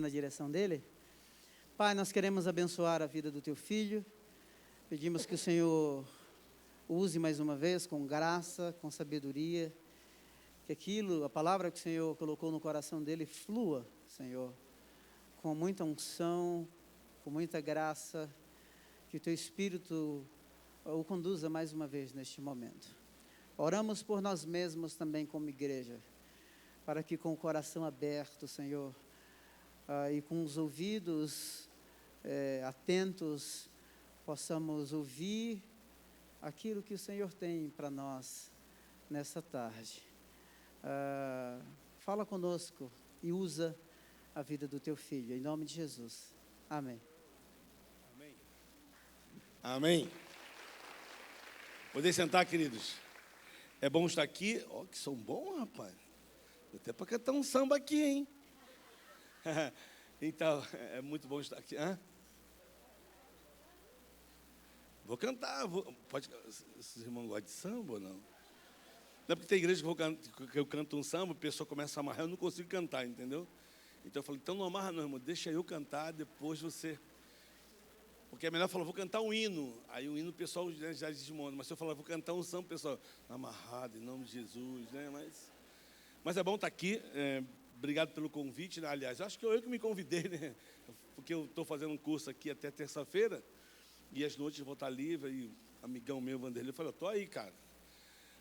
na direção dele. Pai, nós queremos abençoar a vida do teu filho. Pedimos que o Senhor use mais uma vez com graça, com sabedoria, que aquilo, a palavra que o Senhor colocou no coração dele flua, Senhor, com muita unção, com muita graça, que o teu Espírito o conduza mais uma vez neste momento. Oramos por nós mesmos também como igreja, para que com o coração aberto, Senhor, e com os ouvidos atentos, possamos ouvir aquilo que o Senhor tem para nós nessa tarde. Fala conosco e usa a vida do teu filho, em nome de Jesus. Amém. Amém. Amém. Podem sentar, queridos. É bom estar aqui. Ó, que som bom, rapaz. Até para cantar um samba aqui, hein? Então, é muito bom estar aqui. Vou cantar. Pode. Esses irmãos gostam de samba ou não? Não é porque tem igreja que eu canto um samba, a pessoa começa a amarrar, eu não consigo cantar, entendeu? Então eu falei, então não amarra não, irmão, deixa eu cantar, depois você... Porque é melhor falar, vou cantar um hino. Aí o hino o pessoal já desmonta. Mas se eu falar, vou cantar um samba, o pessoal, amarrado, em nome de Jesus, né? Mas é bom estar aqui. Obrigado pelo convite, né? Aliás, eu acho que eu que me convidei, né? Porque eu estou fazendo um curso aqui até terça-feira. E às noites eu vou estar livre. E o amigão meu, Vanderlei, falou, estou aí, cara.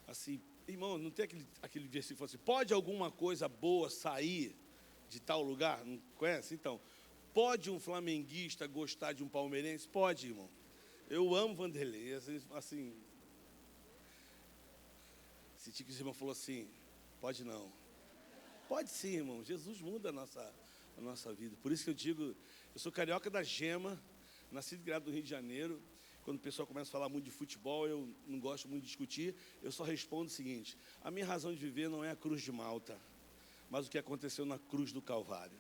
Assim, irmão, não tem aquele versículo assim, pode alguma coisa boa sair de tal lugar? Não conhece? Então... Pode um flamenguista gostar de um palmeirense? Pode, irmão. Eu amo Vanderlei. Assim, senti que o irmão falou assim, pode não. Pode sim, irmão. Jesus muda a nossa vida. Por isso que eu digo, eu sou carioca da Gema, nascido e criado no Rio de Janeiro. Quando o pessoal começa a falar muito de futebol, eu não gosto muito de discutir. Eu só respondo o seguinte, a minha razão de viver não é a cruz de Malta, mas o que aconteceu na cruz do Calvário.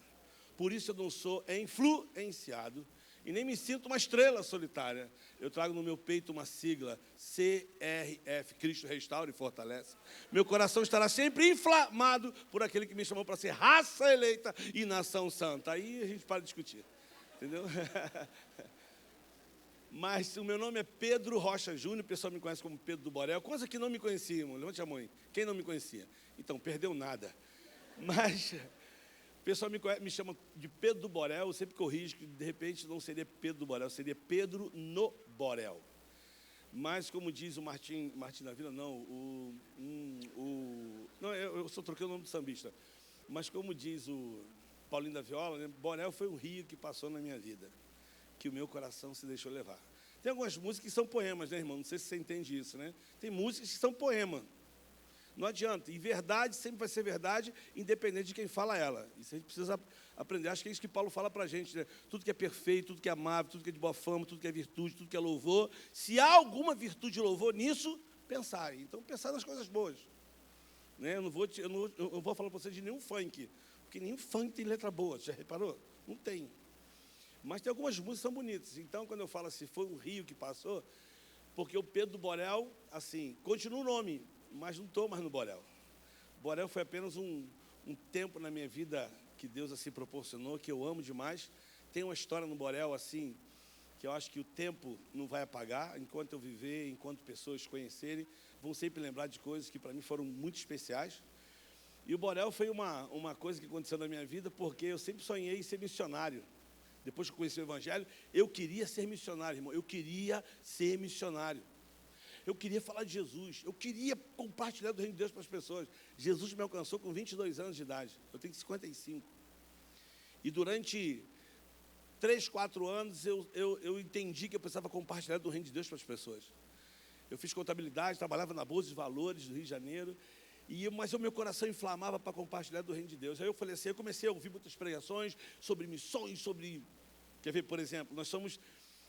Por isso eu não sou influenciado e nem me sinto uma estrela solitária. Eu trago no meu peito uma sigla, CRF, Cristo Restaura e Fortalece. Meu coração estará sempre inflamado por aquele que me chamou para ser raça eleita e nação santa. Aí a gente para de discutir, entendeu? Mas o meu nome é Pedro Rocha Júnior, o pessoal me conhece como Pedro do Borel. Quantos aqui não me conheciam? Levante a mão aí. Quem não me conhecia? Então, perdeu nada. Mas... O pessoal me chama de Pedro do Borel, eu sempre corrijo que de repente não seria Pedro do Borel, seria Pedro no Borel. Mas como diz o Martim da Vila, não, não, eu só troquei o nome do sambista. Mas como diz o Paulinho da Viola, né, Borel foi um rio que passou na minha vida, que o meu coração se deixou levar. Tem algumas músicas que são poemas, né, irmão? Não sei se você entende isso, né? Tem músicas que são poema. Não adianta. E verdade sempre vai ser verdade, independente de quem fala ela. Isso a gente precisa aprender. Acho que é isso que Paulo fala para a gente, né? Tudo que é perfeito, tudo que é amável, tudo que é de boa fama, tudo que é virtude, tudo que é louvor. Se há alguma virtude e louvor nisso, pensai. Então, pensar nas coisas boas. Né? Eu não vou falar para você de nenhum funk, porque nenhum funk tem letra boa. Já reparou? Não tem. Mas tem algumas músicas que são bonitas. Então, quando eu falo assim, foi um rio que passou, porque o Pedro do Borel, assim, continua o nome, mas não estou mais no Borel. Borel foi apenas um tempo na minha vida que Deus assim proporcionou, que eu amo demais. Tem uma história no Borel assim, que eu acho que o tempo não vai apagar. Enquanto eu viver, enquanto pessoas conhecerem, vão sempre lembrar de coisas que para mim foram muito especiais. E o Borel foi uma coisa que aconteceu na minha vida, porque eu sempre sonhei em ser missionário. Depois que eu conheci o Evangelho, eu queria ser missionário, irmão. Eu queria ser missionário. Eu queria falar de Jesus, eu queria compartilhar do reino de Deus para as pessoas. Jesus me alcançou com 22 anos de idade, eu tenho 55. E durante 3, 4 anos eu entendi que eu precisava compartilhar do reino de Deus para as pessoas. Eu fiz contabilidade, trabalhava na Bolsa de Valores do Rio de Janeiro, mas o meu coração inflamava para compartilhar do reino de Deus. Aí eu falei assim, eu comecei a ouvir muitas pregações sobre missões, quer ver, por exemplo, nós somos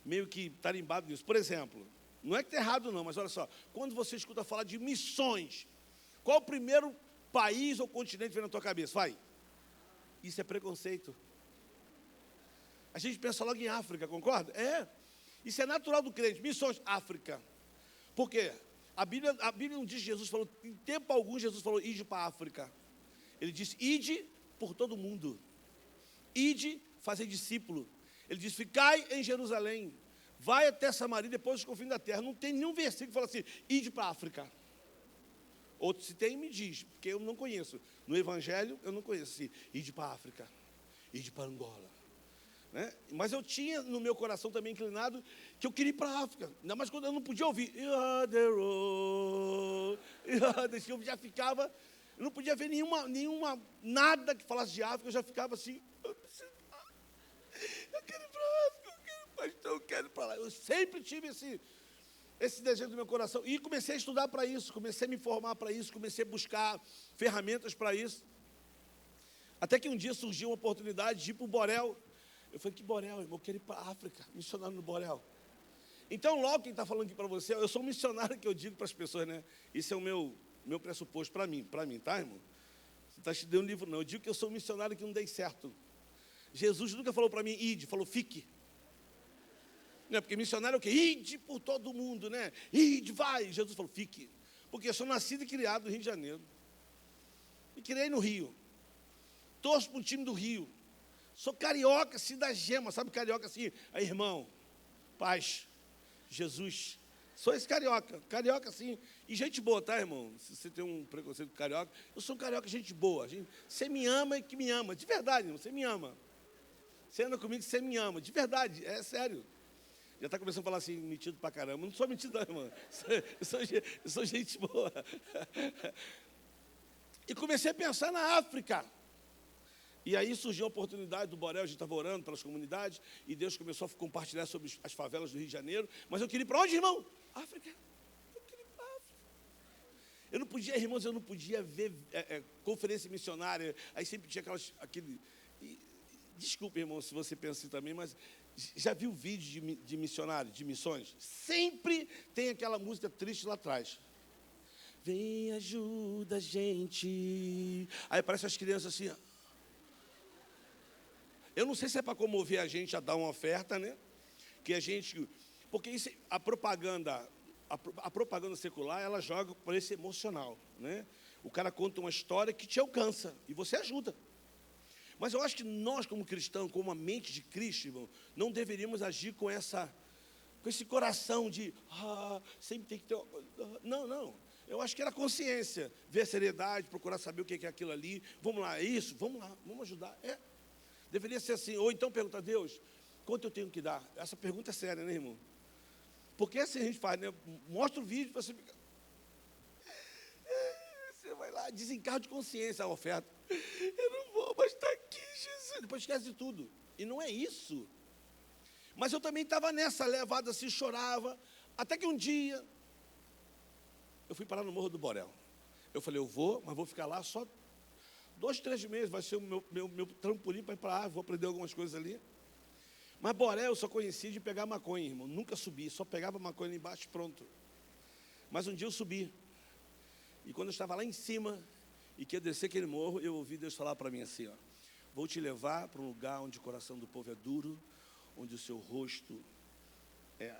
meio que tarimbados nisso. Por exemplo... Não é que está errado não, mas olha só, quando você escuta falar de missões, qual o primeiro país ou continente que vem na tua cabeça? Vai. Isso é preconceito. A gente pensa logo em África, concorda? É. Isso é natural do crente. Missões, África. Por quê? A Bíblia não diz que Jesus falou, em tempo algum Jesus falou, ide para a África. Ele disse, ide por todo mundo. ide fazer discípulo. Ele diz, ficai em Jerusalém, vai até Samaria, depois os confins da terra. Não tem nenhum versículo que fala assim, ide para a África. Outro, se tem, me diz, porque eu não conheço. No Evangelho, eu não conheço assim, ide para a África, ide para Angola. Né? Mas eu tinha no meu coração também inclinado que eu queria ir para a África. Ainda mais quando eu não podia ouvir. Eu já ficava, eu não podia ver nada que falasse de África, eu já ficava assim, eu quero ir para a África, eu quero ir para lá. Eu sempre tive esse desejo do meu coração. E comecei a estudar para isso, comecei a me informar para isso, comecei a buscar ferramentas para isso. Até que um dia surgiu uma oportunidade de ir para o Borel. Eu falei, que Borel, irmão? Eu quero ir para a África, missionário no Borel. Então, logo quem está falando aqui para você, eu sou um missionário que eu digo para as pessoas, né? Isso é o meu pressuposto para mim, tá, irmão? Você está estudando um livro, não. Eu digo que eu sou um missionário que não dei certo. Jesus nunca falou para mim, ide, falou, fique. Não é porque missionário é o quê? Ide por todo mundo, né? Ide, vai. Jesus falou, fique. Porque eu sou nascido e criado no Rio de Janeiro. E criei no Rio. Torço para o time do Rio. Sou carioca, assim, da gema. Sabe carioca, assim? Aí, irmão, paz, Jesus. Sou esse carioca. Carioca, assim. E gente boa, tá, irmão? Se você tem um preconceito com carioca, eu sou um carioca, gente boa. Você me ama e que me ama. De verdade, irmão, você me ama. Você anda comigo, você me ama. De verdade, é sério. Já está começando a falar assim, metido pra caramba. Não sou metido, não, irmão. Eu sou gente boa. E comecei a pensar na África. E aí surgiu a oportunidade do Borel, a gente estava orando pelas comunidades, e Deus começou a compartilhar sobre as favelas do Rio de Janeiro. Mas eu queria ir para onde, irmão? África. Eu queria ir para a África. Eu não podia, irmãos, eu não podia ver conferência missionária. Aí sempre tinha desculpe, irmão, se você pensa assim também, mas já viu vídeo de missionário, de missões? Sempre tem aquela música triste lá atrás. Vem, ajuda a gente. Aí aparecem as crianças assim, ó. Eu não sei se é para comover a gente a dar uma oferta, né? Que a gente... Porque isso, a propaganda secular, ela joga por esse emocional, né? O cara conta uma história que te alcança e você ajuda. Mas eu acho que nós, como cristãos, como a mente de Cristo, irmão, não deveríamos agir com esse coração de... sempre tem que ter... Não. Eu acho que era consciência. Ver a seriedade, procurar saber o que é aquilo ali. Vamos lá, é isso? Vamos lá, vamos ajudar. Deveria ser assim. Ou então perguntar a Deus, quanto eu tenho que dar? Essa pergunta é séria, né, irmão? Porque assim a gente faz, né? Mostra o vídeo, você fica... Você vai lá, desencargo de consciência a oferta. Eu não vou, mas está aqui, Jesus. Depois esquece de tudo. E não é isso. Mas eu também estava nessa levada assim, chorava. Até que um dia, eu fui parar no Morro do Borel. Eu falei, eu vou, mas vou ficar lá só 2, 3 meses, vai ser o meu trampolim para ir para lá, vou aprender algumas coisas ali. Mas Borel eu só conhecia de pegar maconha, irmão. Nunca subi, só pegava maconha lá embaixo, pronto. Mas um dia eu subi. E quando eu estava lá em cima, e que ia descer aquele morro, eu ouvi Deus falar para mim assim, ó. Vou te levar para um lugar onde o coração do povo é duro, onde o seu rosto é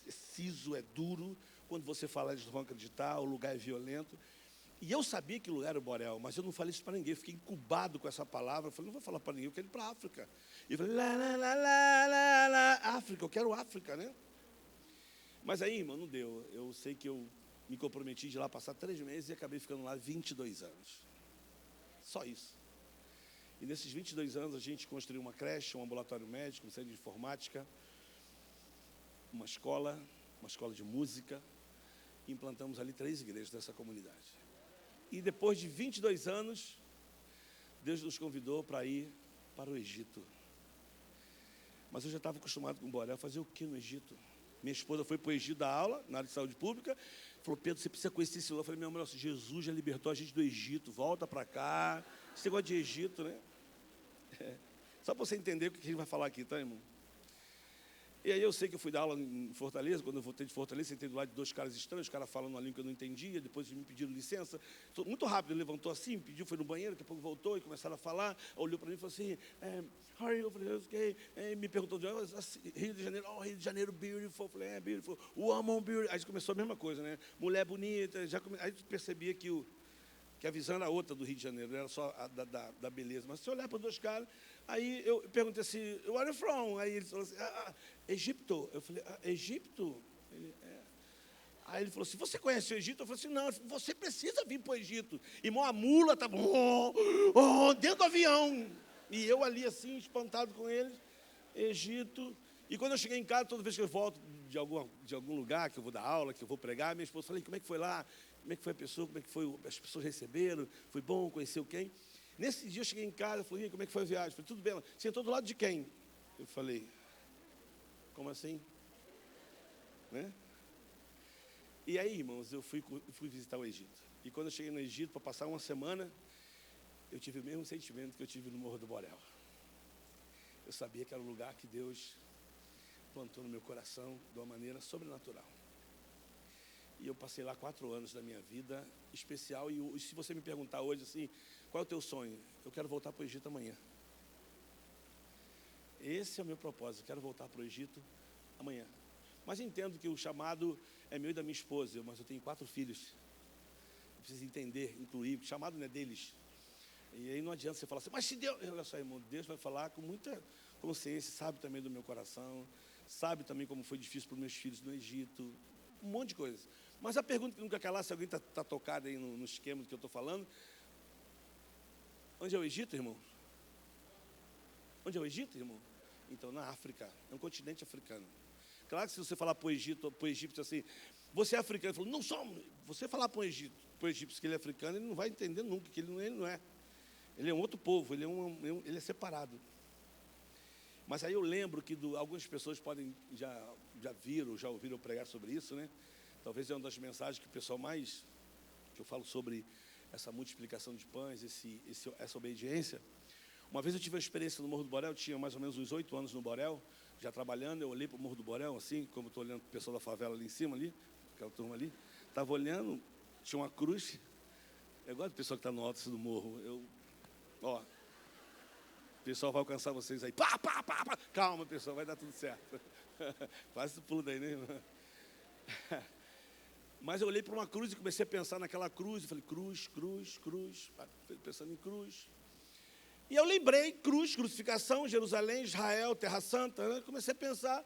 ciso, é duro. Quando você falar, eles não vão acreditar, o lugar é violento. E eu sabia que lugar era o Borel, mas eu não falei isso para ninguém. Eu fiquei incubado com essa palavra. Eu falei, não vou falar para ninguém, eu quero ir para a África. E eu falei, África, eu quero África, né? Mas aí, irmão, não deu. Eu sei que eu me comprometi de lá passar 3 meses e acabei ficando lá 22 anos. Só isso. E nesses 22 anos a gente construiu uma creche, um ambulatório médico, um centro de informática, uma escola de música. E implantamos ali 3 igrejas dessa comunidade. E depois de 22 anos, Deus nos convidou para ir para o Egito. Mas eu já estava acostumado com o Borel. Fazer o que no Egito? Minha esposa foi para o Egito dar aula, na área de saúde pública. Falou, Pedro, você precisa conhecer esse lugar. Eu falei, meu amor, Jesus já libertou a gente do Egito. Volta para cá. Esse negócio de Egito, né? Só para você entender o que a gente vai falar aqui, tá, irmão? E aí eu sei que eu fui dar aula em Fortaleza. Quando eu voltei de Fortaleza, sentei do lado de 2 caras estranhos, os caras falando uma língua que eu não entendia. Depois me pediram licença. Muito rápido, ele levantou assim, pediu, foi no banheiro, daqui a pouco voltou e começaram a falar. Olhou para mim e falou assim, how are you? Eu falei, okay. Me perguntou, Rio de Janeiro, Rio de Janeiro, beautiful. Eu falei, beautiful. Woman, beautiful. Aí começou a mesma coisa, né? Mulher bonita. Aí percebia que a visão era outra do Rio de Janeiro, não era só a da beleza. Mas se olhar para 2 caras, Aí eu perguntei assim, where are you from? Aí ele falou assim, Egito. Eu falei, Egito? Aí ele falou assim, você conhece o Egito? Eu falei assim, não, você precisa vir para o Egito. Irmão, a mula estava dentro do avião. E eu ali assim, espantado com eles, Egito. E quando eu cheguei em casa, toda vez que eu volto de algum lugar, que eu vou dar aula, que eu vou pregar, minha esposa falei, como é que foi lá? Como é que foi a pessoa? Como é que foi? As pessoas receberam? Foi bom? Conheceu quem? Nesse dia eu cheguei em casa, falei, como é que foi a viagem? Eu falei, tudo bem. Ela, sentou do lado de quem? Eu falei, como assim? Né? E aí, irmãos, eu fui visitar o Egito. E quando eu cheguei no Egito, para passar uma semana, eu tive o mesmo sentimento que eu tive no Morro do Borel. Eu sabia que era um lugar que Deus plantou no meu coração de uma maneira sobrenatural. E eu passei lá 4 anos da minha vida especial. E se você me perguntar hoje assim, qual é o teu sonho? Eu quero voltar para o Egito amanhã. Esse é o meu propósito, eu quero voltar para o Egito amanhã. Mas entendo que o chamado é meu e da minha esposa, mas eu tenho 4 filhos. Eu preciso entender, incluir, o chamado não é deles. E aí não adianta você falar assim, mas se Deus... Olha só, irmão, Deus vai falar com muita consciência, sabe também do meu coração, sabe também como foi difícil para os meus filhos no Egito, um monte de coisas. Mas a pergunta que nunca calar, se alguém está tocado aí no esquema do que eu estou falando, onde é o Egito, irmão? Onde é o Egito, irmão? Então, na África, é um continente africano. Claro que se você falar para o egípcio assim, você é africano, ele falou, não somos. Você falar para o egípcio que ele é africano, ele não vai entender nunca, que ele não é. Ele é um outro povo, ele é separado. Mas aí eu lembro que algumas pessoas podem já viram, já ouviram eu pregar sobre isso, né? Talvez é uma das mensagens que o pessoal mais, que eu falo sobre essa multiplicação de pães, essa obediência. Uma vez eu tive uma experiência no Morro do Borel, eu tinha mais ou menos uns 8 anos no Borel, já trabalhando, eu olhei para o Morro do Borel, assim, como estou olhando para o pessoal da favela ali em cima, ali, aquela turma ali, estava olhando, tinha uma cruz, eu gosto do pessoal que está no alto do morro, o pessoal vai alcançar vocês aí, pá, calma, pessoal, vai dar tudo certo, quase esse pulo daí, né, irmão? Mas eu olhei para uma cruz e comecei a pensar naquela cruz, e falei, cruz, pensando em cruz. E eu lembrei, crucificação, Jerusalém, Israel, Terra Santa, né? Comecei a pensar.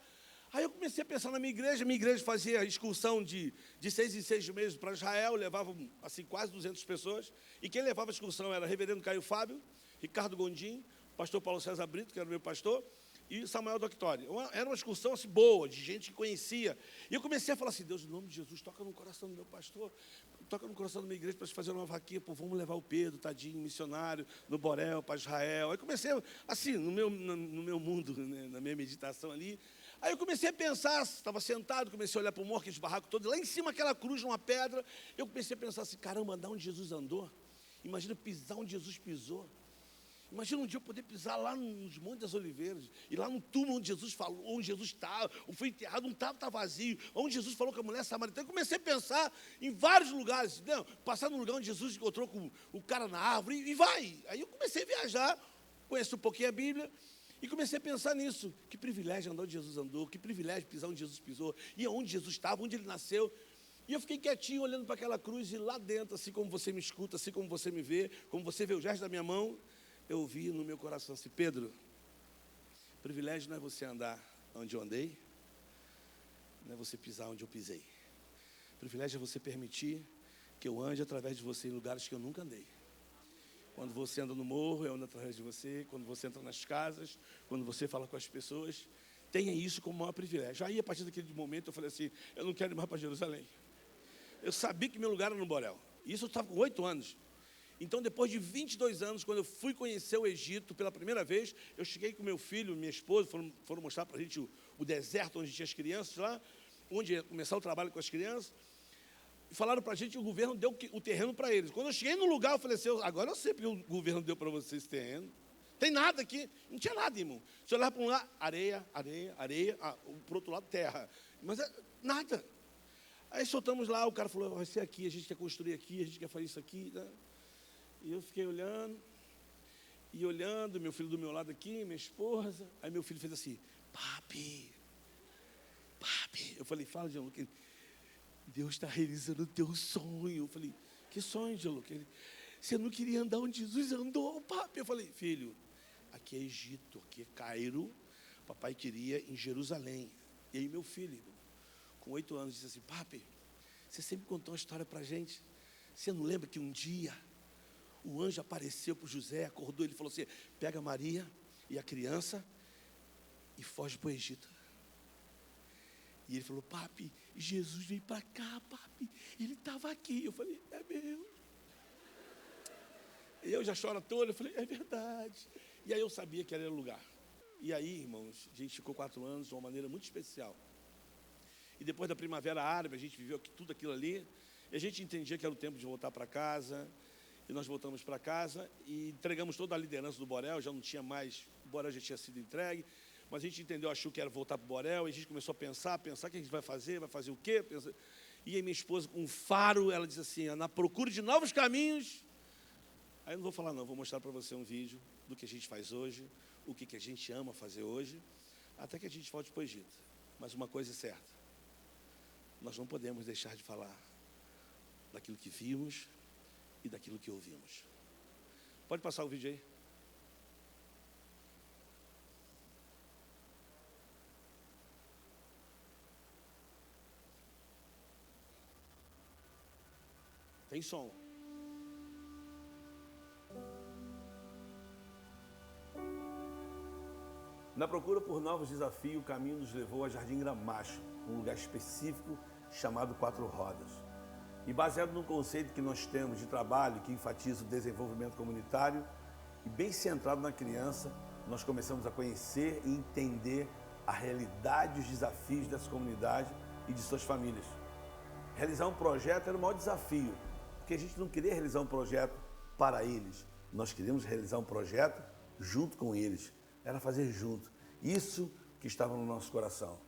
Aí eu comecei a pensar na minha igreja fazia excursão de 6 em 6 meses para Israel, levava assim, quase 200 pessoas, e quem levava a excursão era o reverendo Caio Fábio, Ricardo Gondim, pastor Paulo César Brito, que era o meu pastor, e Samuel Doctori. Era uma excursão assim, boa, de gente que conhecia. E eu comecei a falar assim, Deus, em nome de Jesus, toca no coração do meu pastor, toca no coração da minha igreja para fazer uma vaquinha, pô, vamos levar o Pedro, tadinho, missionário, no Borel, para Israel. Aí comecei, assim, no meu mundo, né, na minha meditação ali. Aí eu comecei a pensar, estava sentado, comecei a olhar para o morro, aqueles barracos todos, lá em cima aquela cruz, numa pedra. Eu comecei a pensar assim, caramba, andar onde Jesus andou. Imagina pisar onde Jesus pisou. Imagina um dia eu poder pisar lá nos Montes das Oliveiras, e lá no túmulo onde Jesus falou, onde Jesus estava, foi enterrado, não estava vazio, onde Jesus falou com a mulher samaritana. Eu comecei a pensar em vários lugares, não, passar no lugar onde Jesus encontrou com o cara na árvore, e vai. Aí eu comecei a viajar, conheci um pouquinho a Bíblia, e comecei a pensar nisso. Que privilégio andar onde Jesus andou, que privilégio pisar onde Jesus pisou, e onde Jesus estava, onde ele nasceu. E eu fiquei quietinho, olhando para aquela cruz, e lá dentro, assim como você me escuta, assim como você me vê, como você vê o gesto da minha mão, eu vi no meu coração assim, Pedro, privilégio não é você andar onde eu andei, não é você pisar onde eu pisei. Privilégio é você permitir que eu ande através de você em lugares que eu nunca andei. Quando você anda no morro, eu ando através de você. Quando você entra nas casas, quando você fala com as pessoas, tenha isso como maior privilégio. Aí, a partir daquele momento, eu falei assim, eu não quero ir mais para Jerusalém. Eu sabia que meu lugar era no Borel. Isso eu estava com 8 anos. Então, depois de 22 anos, quando eu fui conhecer o Egito pela primeira vez, eu cheguei com meu filho, minha esposa, foram mostrar para a gente o deserto onde tinha as crianças lá, onde ia começar o trabalho com as crianças, e falaram para a gente que o governo deu o terreno para eles. Quando eu cheguei no lugar, eu falei assim, agora eu sei porque o governo deu para vocês esse terreno. Tem nada aqui, não tinha nada, irmão. Se olhar para um lado, areia, para o outro lado, terra. Mas nada. Aí soltamos lá, o cara falou, vai ser aqui, a gente quer construir aqui, a gente quer fazer isso aqui, né? E eu fiquei olhando, meu filho do meu lado aqui, minha esposa. Aí meu filho fez assim, papi. Eu falei, fala, Gianluca. Deus está realizando o teu sonho. Eu falei, que sonho, Gianluca? Você não queria andar onde Jesus andou, papi? Eu falei, filho, aqui é Egito, aqui é Cairo. Papai queria em Jerusalém. E aí meu filho, com 8 anos, disse assim: papi, você sempre contou uma história para a gente. Você não lembra que um dia o anjo apareceu para o José, acordou, ele falou assim: pega Maria e a criança e foge para o Egito. E ele falou: papi, Jesus veio para cá, papi, ele estava aqui. Eu falei: é mesmo. E eu já choro todo, eu falei: é verdade. E aí eu sabia que era o lugar. E aí, irmãos, a gente ficou 4 anos de uma maneira muito especial. E depois da Primavera Árabe, a gente viveu tudo aquilo ali. E a gente entendia que era o tempo de voltar para casa. E nós voltamos para casa e entregamos toda a liderança do Borel. Já não tinha mais, o Borel já tinha sido entregue. Mas a gente entendeu, achou que era voltar para o Borel. E a gente começou a pensar o que a gente vai fazer o quê? E aí minha esposa, com um faro, ela disse assim: na procura de novos caminhos. Aí eu não vou falar não, vou mostrar para você um vídeo do que a gente faz hoje, o que a gente ama fazer hoje, até que a gente volte para o Egito. Mas uma coisa é certa, nós não podemos deixar de falar daquilo que vimos e daquilo que ouvimos. Pode passar o vídeo aí. Tem som. Na procura por novos desafios, o caminho nos levou a Jardim Gramacho, um lugar específico chamado Quatro Rodas. E baseado no conceito que nós temos de trabalho, que enfatiza o desenvolvimento comunitário, e bem centrado na criança, nós começamos a conhecer e entender a realidade e os desafios dessa comunidade e de suas famílias. Realizar um projeto era o maior desafio, porque a gente não queria realizar um projeto para eles, nós queríamos realizar um projeto junto com eles, era fazer junto. Isso que estava no nosso coração.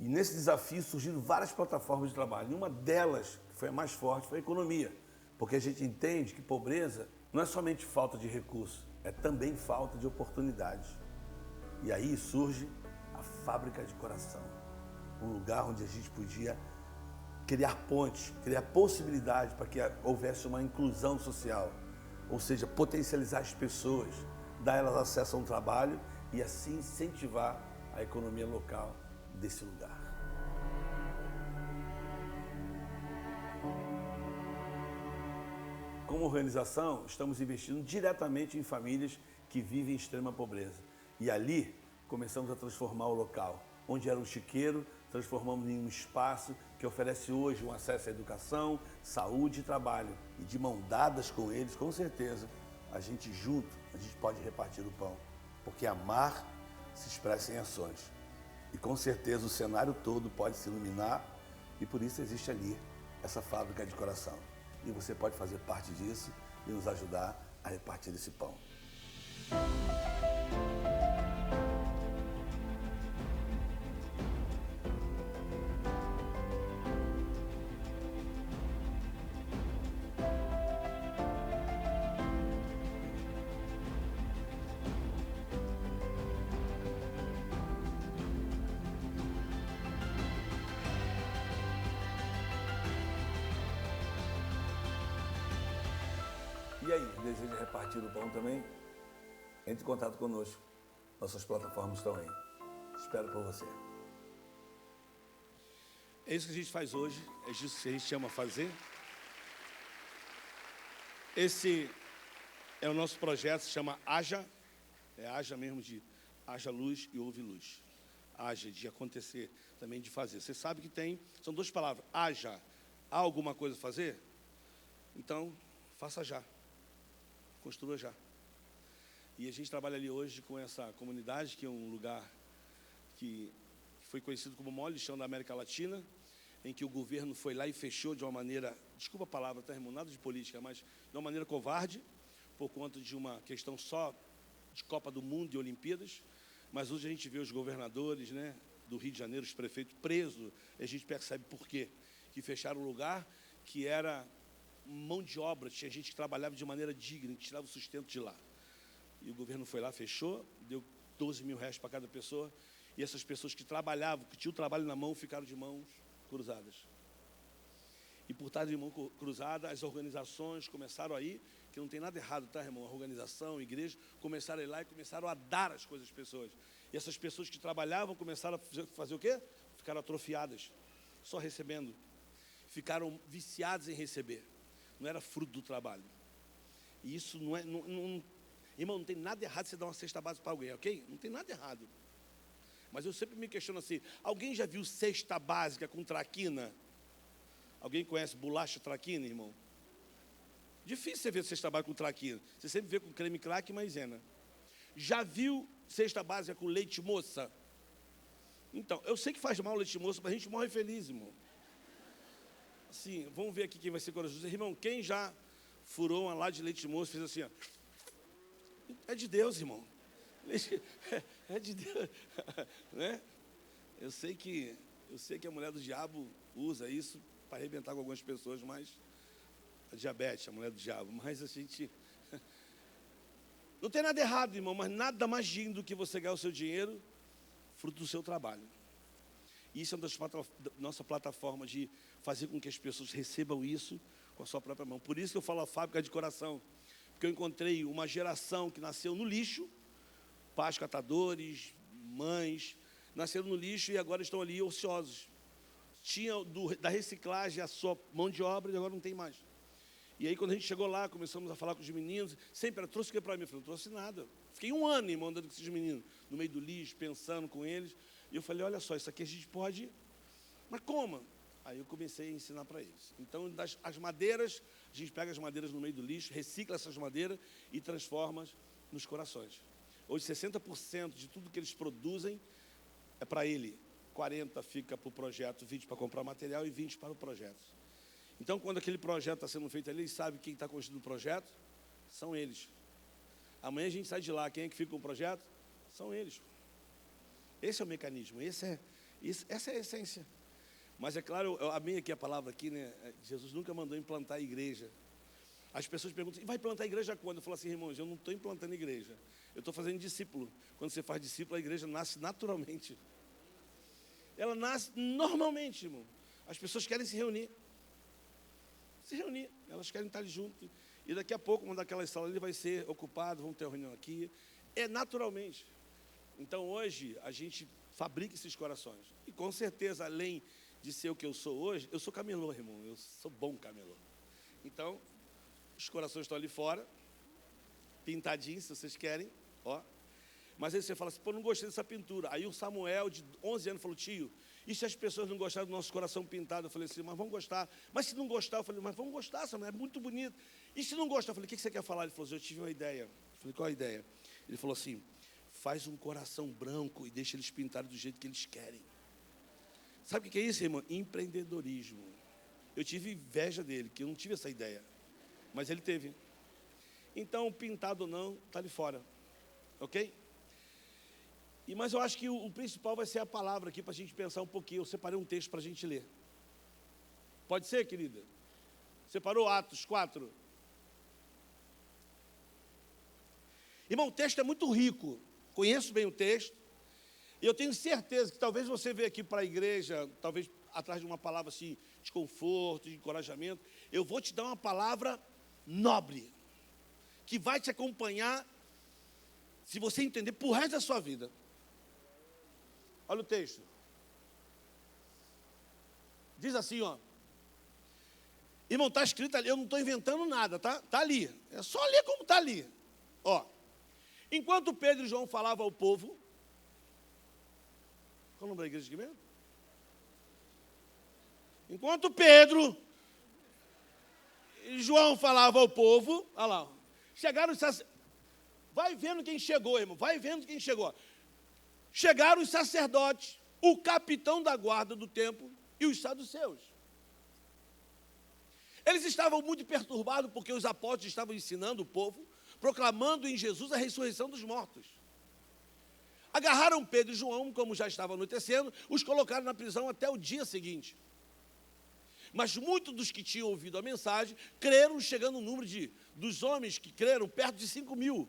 E nesse desafio surgiram várias plataformas de trabalho. E uma delas, que foi a mais forte, foi a economia. Porque a gente entende que pobreza não é somente falta de recursos, é também falta de oportunidades. E aí surge a Fábrica de Coração. Um lugar onde a gente podia criar pontes, criar possibilidades para que houvesse uma inclusão social. Ou seja, potencializar as pessoas, dar elas acesso a um trabalho e assim incentivar a economia local desse lugar. Como organização, estamos investindo diretamente em famílias que vivem em extrema pobreza. E ali começamos a transformar o local. Onde era um chiqueiro, transformamos em um espaço que oferece hoje um acesso à educação, saúde e trabalho. E de mão dadas com eles, com certeza, a gente junto, a gente pode repartir o pão. Porque amar se expressa em ações. E com certeza o cenário todo pode se iluminar e por isso existe ali essa Fábrica de Coração. E você pode fazer parte disso e nos ajudar a repartir esse pão. E aí, deseja repartir o pão também? Entre em contato conosco. Nossas plataformas estão aí. Espero por você. É isso que a gente faz hoje. É isso que a gente ama fazer. Esse é o nosso projeto, se chama Haja. É Haja mesmo, de haja luz e houve luz. Haja, de acontecer, também de fazer. Você sabe que são 2 palavras. Haja, há alguma coisa a fazer? Então, faça já. Construa já. E a gente trabalha ali hoje com essa comunidade, que é um lugar que foi conhecido como o maior lixão da América Latina, em que o governo foi lá e fechou de uma maneira, desculpa a palavra, tá, irmão, nada de política, mas de uma maneira covarde, por conta de uma questão só de Copa do Mundo e Olimpíadas. Mas hoje a gente vê os governadores, né, do Rio de Janeiro, os prefeitos presos, e a gente percebe por quê. Que fecharam um lugar que era mão de obra, tinha gente que trabalhava de maneira digna, que tirava o sustento de lá. E o governo foi lá, fechou, deu 12 mil reais para cada pessoa, e essas pessoas que trabalhavam, que tinham o trabalho na mão, ficaram de mãos cruzadas. E por estar de mão cruzada, as organizações começaram aí, que não tem nada errado, tá, irmão? A organização, a igreja, começaram a ir lá e começaram a dar as coisas às pessoas. E essas pessoas que trabalhavam começaram a fazer o quê? Ficaram atrofiadas, só recebendo. Ficaram viciados em receber. Não era fruto do trabalho. E isso não é... irmão, não tem nada errado você dar uma cesta básica para alguém, ok? Não tem nada errado. Mas eu sempre me questiono assim, alguém já viu cesta básica com traquina? Alguém conhece bolacha traquina, irmão? Difícil você ver cesta básica com traquina. Você sempre vê com creme crack e maisena. Já viu cesta básica com leite moça? Então, eu sei que faz mal o leite moça, mas a gente morre feliz, irmão. Assim, vamos ver aqui quem vai ser corajoso. Irmão, quem já furou uma lá de leite moça, fez assim, ó. É de Deus, irmão. É de Deus. Né? Eu sei que a mulher do diabo usa isso para arrebentar com algumas pessoas, mas a diabetes, a mulher do diabo. Mas a gente... Não tem nada errado, irmão, mas nada mais digno do que você ganhar o seu dinheiro fruto do seu trabalho. E isso é uma das nossa plataforma de fazer com que as pessoas recebam isso com a sua própria mão. Por isso que eu falo a fábrica de coração. Porque eu encontrei uma geração que nasceu no lixo, pais catadores, mães, nasceram no lixo e agora estão ali ociosos. Tinha da reciclagem a sua mão de obra e agora não tem mais. E aí, quando a gente chegou lá, começamos a falar com os meninos, sempre trouxe o que para mim? Eu falei, não trouxe nada. Fiquei um ano, irmão, andando com esses meninos, no meio do lixo, pensando com eles. E eu falei, olha só, isso aqui a gente pode... Mas como? Aí eu comecei a ensinar para eles. Então, as madeiras, a gente pega as madeiras no meio do lixo, recicla essas madeiras e transforma nos corações. Hoje, 60% de tudo que eles produzem é para ele. 40% fica para o projeto, 20% para comprar material e 20% para o projeto. Então, quando aquele projeto está sendo feito ali, eles sabem quem está construindo o projeto? São eles. Amanhã a gente sai de lá, quem é que fica com o projeto? São eles. Esse é o mecanismo, essa é a essência. Mas é claro, eu amei aqui a palavra aqui, né? Jesus nunca mandou implantar a igreja. As pessoas perguntam, e vai plantar a igreja quando? Eu falo assim, irmãos, eu não estou implantando igreja. Eu estou fazendo discípulo. Quando você faz discípulo, a igreja nasce naturalmente. Ela nasce normalmente, irmão. As pessoas querem se reunir. Elas querem estar juntas. E daqui a pouco, uma daquelas salas ali vai ser ocupado, vamos ter uma reunião aqui. É naturalmente. Então, hoje, a gente fabrica esses corações. E, com certeza, além de ser o que eu sou hoje, eu sou camelô, irmão. Eu sou bom camelô. Então, os corações estão ali fora, pintadinhos, se vocês querem, ó. Mas aí você fala assim, pô, não gostei dessa pintura. Aí o Samuel, de 11 anos, falou, tio, e se as pessoas não gostarem do nosso coração pintado? Eu falei assim, mas vamos gostar. Mas se não gostar, eu falei, mas vamos gostar, Samuel, é muito bonito. E se não gostar? Eu falei, o que você quer falar? Ele falou assim, eu tive uma ideia. Eu falei, qual a ideia? Ele falou assim, faz um coração branco e deixa eles pintarem do jeito que eles querem. Sabe o que é isso, irmão? Empreendedorismo. Eu tive inveja dele, que eu não tive essa ideia. Mas ele teve. Então, pintado ou não, está ali fora. Ok? Mas eu acho que o principal vai ser a palavra aqui, para a gente pensar um pouquinho. Eu separei um texto para a gente ler. Pode ser, querida? Separou Atos 4? Irmão, o texto é muito rico. Conheço bem o texto. E eu tenho certeza que talvez você veja aqui para a igreja, talvez atrás de uma palavra assim, de conforto, de encorajamento. Eu vou te dar uma palavra nobre, que vai te acompanhar, se você entender, por resto da sua vida. Olha o texto. Diz assim, ó. Irmão, está escrito ali, eu não estou inventando nada, tá? Está ali. É só ler como está ali. Ó. Enquanto Pedro e João falavam ao povo. Qual o nome da igreja aqui mesmo? Enquanto Pedro e João falavam ao povo. Olha lá. Chegaram os sacerdotes. Vai vendo quem chegou, irmão. Vai vendo quem chegou. Chegaram os sacerdotes, o capitão da guarda do templo e os saduceus. Eles estavam muito perturbados porque os apóstolos estavam ensinando o povo, proclamando em Jesus a ressurreição dos mortos. Agarraram Pedro e João, como já estava anoitecendo, os colocaram na prisão até o dia seguinte. Mas muitos dos que tinham ouvido a mensagem creram, chegando o número dos homens que creram, perto de 5.000.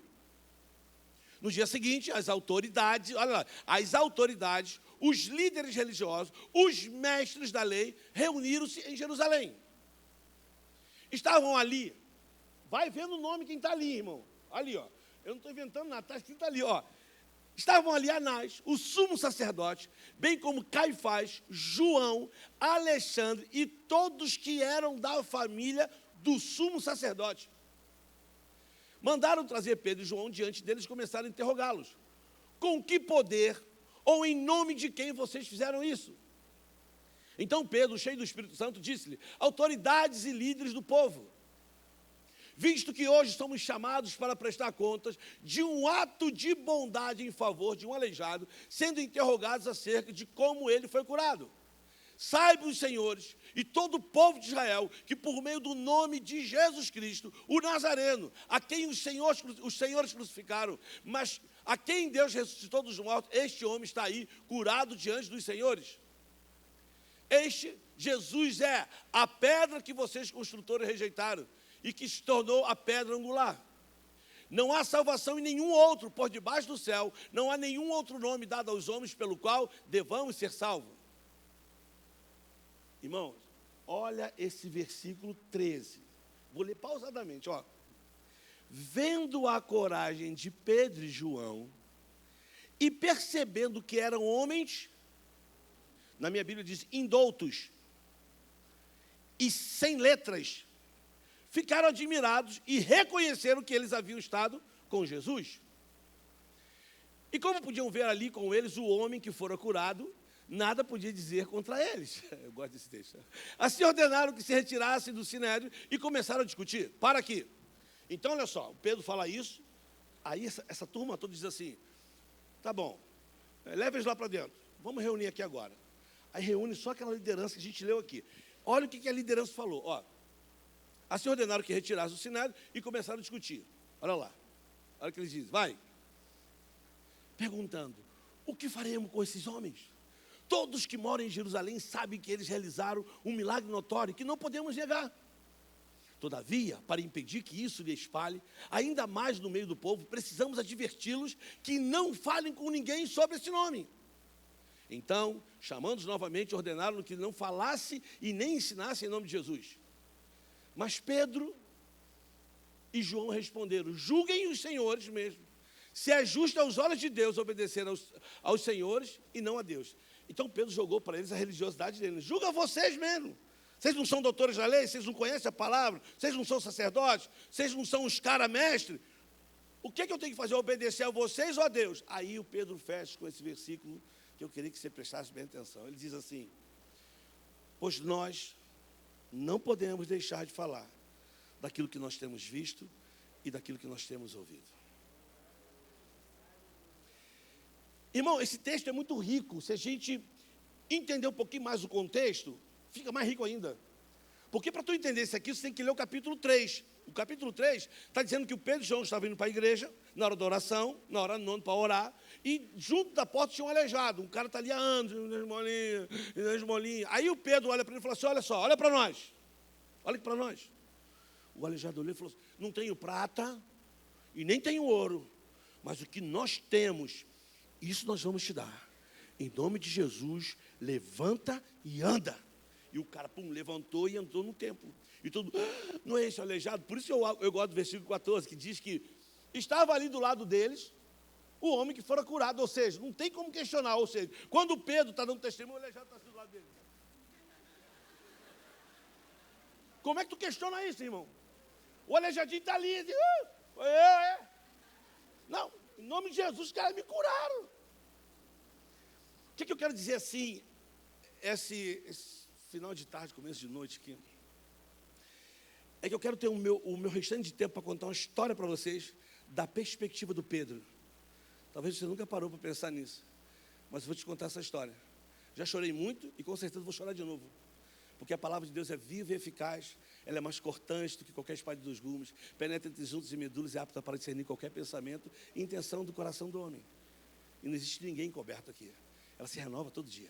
No dia seguinte, as autoridades, olha lá, os líderes religiosos, os mestres da lei, reuniram-se em Jerusalém. Estavam ali Vai vendo o nome quem está ali, irmão. Ali, ó. Eu não estou inventando nada, está escrito ali, ó. Estavam ali Anás, o sumo sacerdote, bem como Caifás, João, Alexandre e todos que eram da família do sumo sacerdote. Mandaram trazer Pedro e João diante deles e começaram a interrogá-los. Com que poder ou em nome de quem vocês fizeram isso? Então Pedro, cheio do Espírito Santo, disse-lhe: autoridades e líderes do povo, visto que hoje somos chamados para prestar contas de um ato de bondade em favor de um aleijado, sendo interrogados acerca de como ele foi curado. Saibam os senhores e todo o povo de Israel que por meio do nome de Jesus Cristo, o Nazareno, a quem os senhores crucificaram, mas a quem Deus ressuscitou dos mortos, este homem está aí curado diante dos senhores. Este Jesus é a pedra que vocês construtores rejeitaram e que se tornou a pedra angular. Não há salvação em nenhum outro, por debaixo do céu, não há nenhum outro nome dado aos homens pelo qual devamos ser salvos. Irmãos, olha esse versículo 13. Vou ler pausadamente, ó. Vendo a coragem de Pedro e João, e percebendo que eram homens, na minha Bíblia diz indoutos, e sem letras, ficaram admirados e reconheceram que eles haviam estado com Jesus. E como podiam ver ali com eles o homem que fora curado, nada podia dizer contra eles. Eu gosto desse texto. Assim ordenaram que se retirassem do sinédrio e começaram a discutir. Para aqui. Então, olha só, o Pedro fala isso, aí essa turma toda diz assim, tá bom, leva eles lá para dentro, vamos reunir aqui agora. Aí reúne só aquela liderança que a gente leu aqui. Olha o que a liderança falou, ó. Assim ordenaram que retirassem o sinédrio e começaram a discutir. Olha lá, olha o que eles dizem, vai. Perguntando, o que faremos com esses homens? Todos que moram em Jerusalém sabem que eles realizaram um milagre notório que não podemos negar. Todavia, para impedir que isso lhe espalhe, ainda mais no meio do povo, precisamos adverti-los que não falem com ninguém sobre esse nome. Então, chamando-os novamente, ordenaram que não falasse e nem ensinasse em nome de Jesus. Mas Pedro e João responderam, julguem os senhores mesmo, se é justo aos olhos de Deus obedecer aos senhores e não a Deus. Então Pedro jogou para eles a religiosidade deles. Julga vocês mesmo. Vocês não são doutores da lei, vocês não conhecem a palavra, vocês não são sacerdotes, vocês não são os cara-mestre. O que eu tenho que fazer? Obedecer a vocês ou a Deus? Aí o Pedro fecha com esse versículo que eu queria que você prestasse bem atenção. Ele diz assim, pois nós não podemos deixar de falar daquilo que nós temos visto e daquilo que nós temos ouvido. Irmão, esse texto é muito rico. Se a gente entender um pouquinho mais o contexto, fica mais rico ainda. Porque para tu entender isso aqui, você tem que ler o capítulo 3. O capítulo 3 está dizendo que o Pedro e João estavam indo para a igreja, na hora da oração, na hora nona para orar, e junto da porta tinha um aleijado. Um cara está ali há anos, esmolinha. Aí o Pedro olha para ele e fala assim, olha só, olha para nós. Olha aqui para nós. O aleijado olhou e falou assim, não tenho prata e nem tenho ouro, mas o que nós temos, isso nós vamos te dar. Em nome de Jesus, levanta e anda. E o cara, levantou e entrou no templo. E todo não é esse aleijado? Por isso eu gosto do versículo 14, que diz que estava ali do lado deles o homem que fora curado. Ou seja, não tem como questionar. Ou seja, quando o Pedro está dando testemunho, o aleijado está assim do lado dele. Como é que tu questiona isso, irmão? O aleijadinho está ali. Diz, foi eu. Não, em nome de Jesus, os caras me curaram. O que eu quero dizer assim, esse final de tarde, começo de noite aqui, é que eu quero ter o meu restante de tempo para contar uma história para vocês da perspectiva do Pedro. Talvez você nunca parou para pensar nisso, mas eu vou te contar essa história. Já chorei muito e com certeza vou chorar de novo, porque a palavra de Deus é viva e eficaz, ela é mais cortante do que qualquer espada de 2 gumes, penetra entre juntos e medulas e é apta para discernir qualquer pensamento e intenção do coração do homem. E não existe ninguém encoberto aqui. Ela se renova todo dia.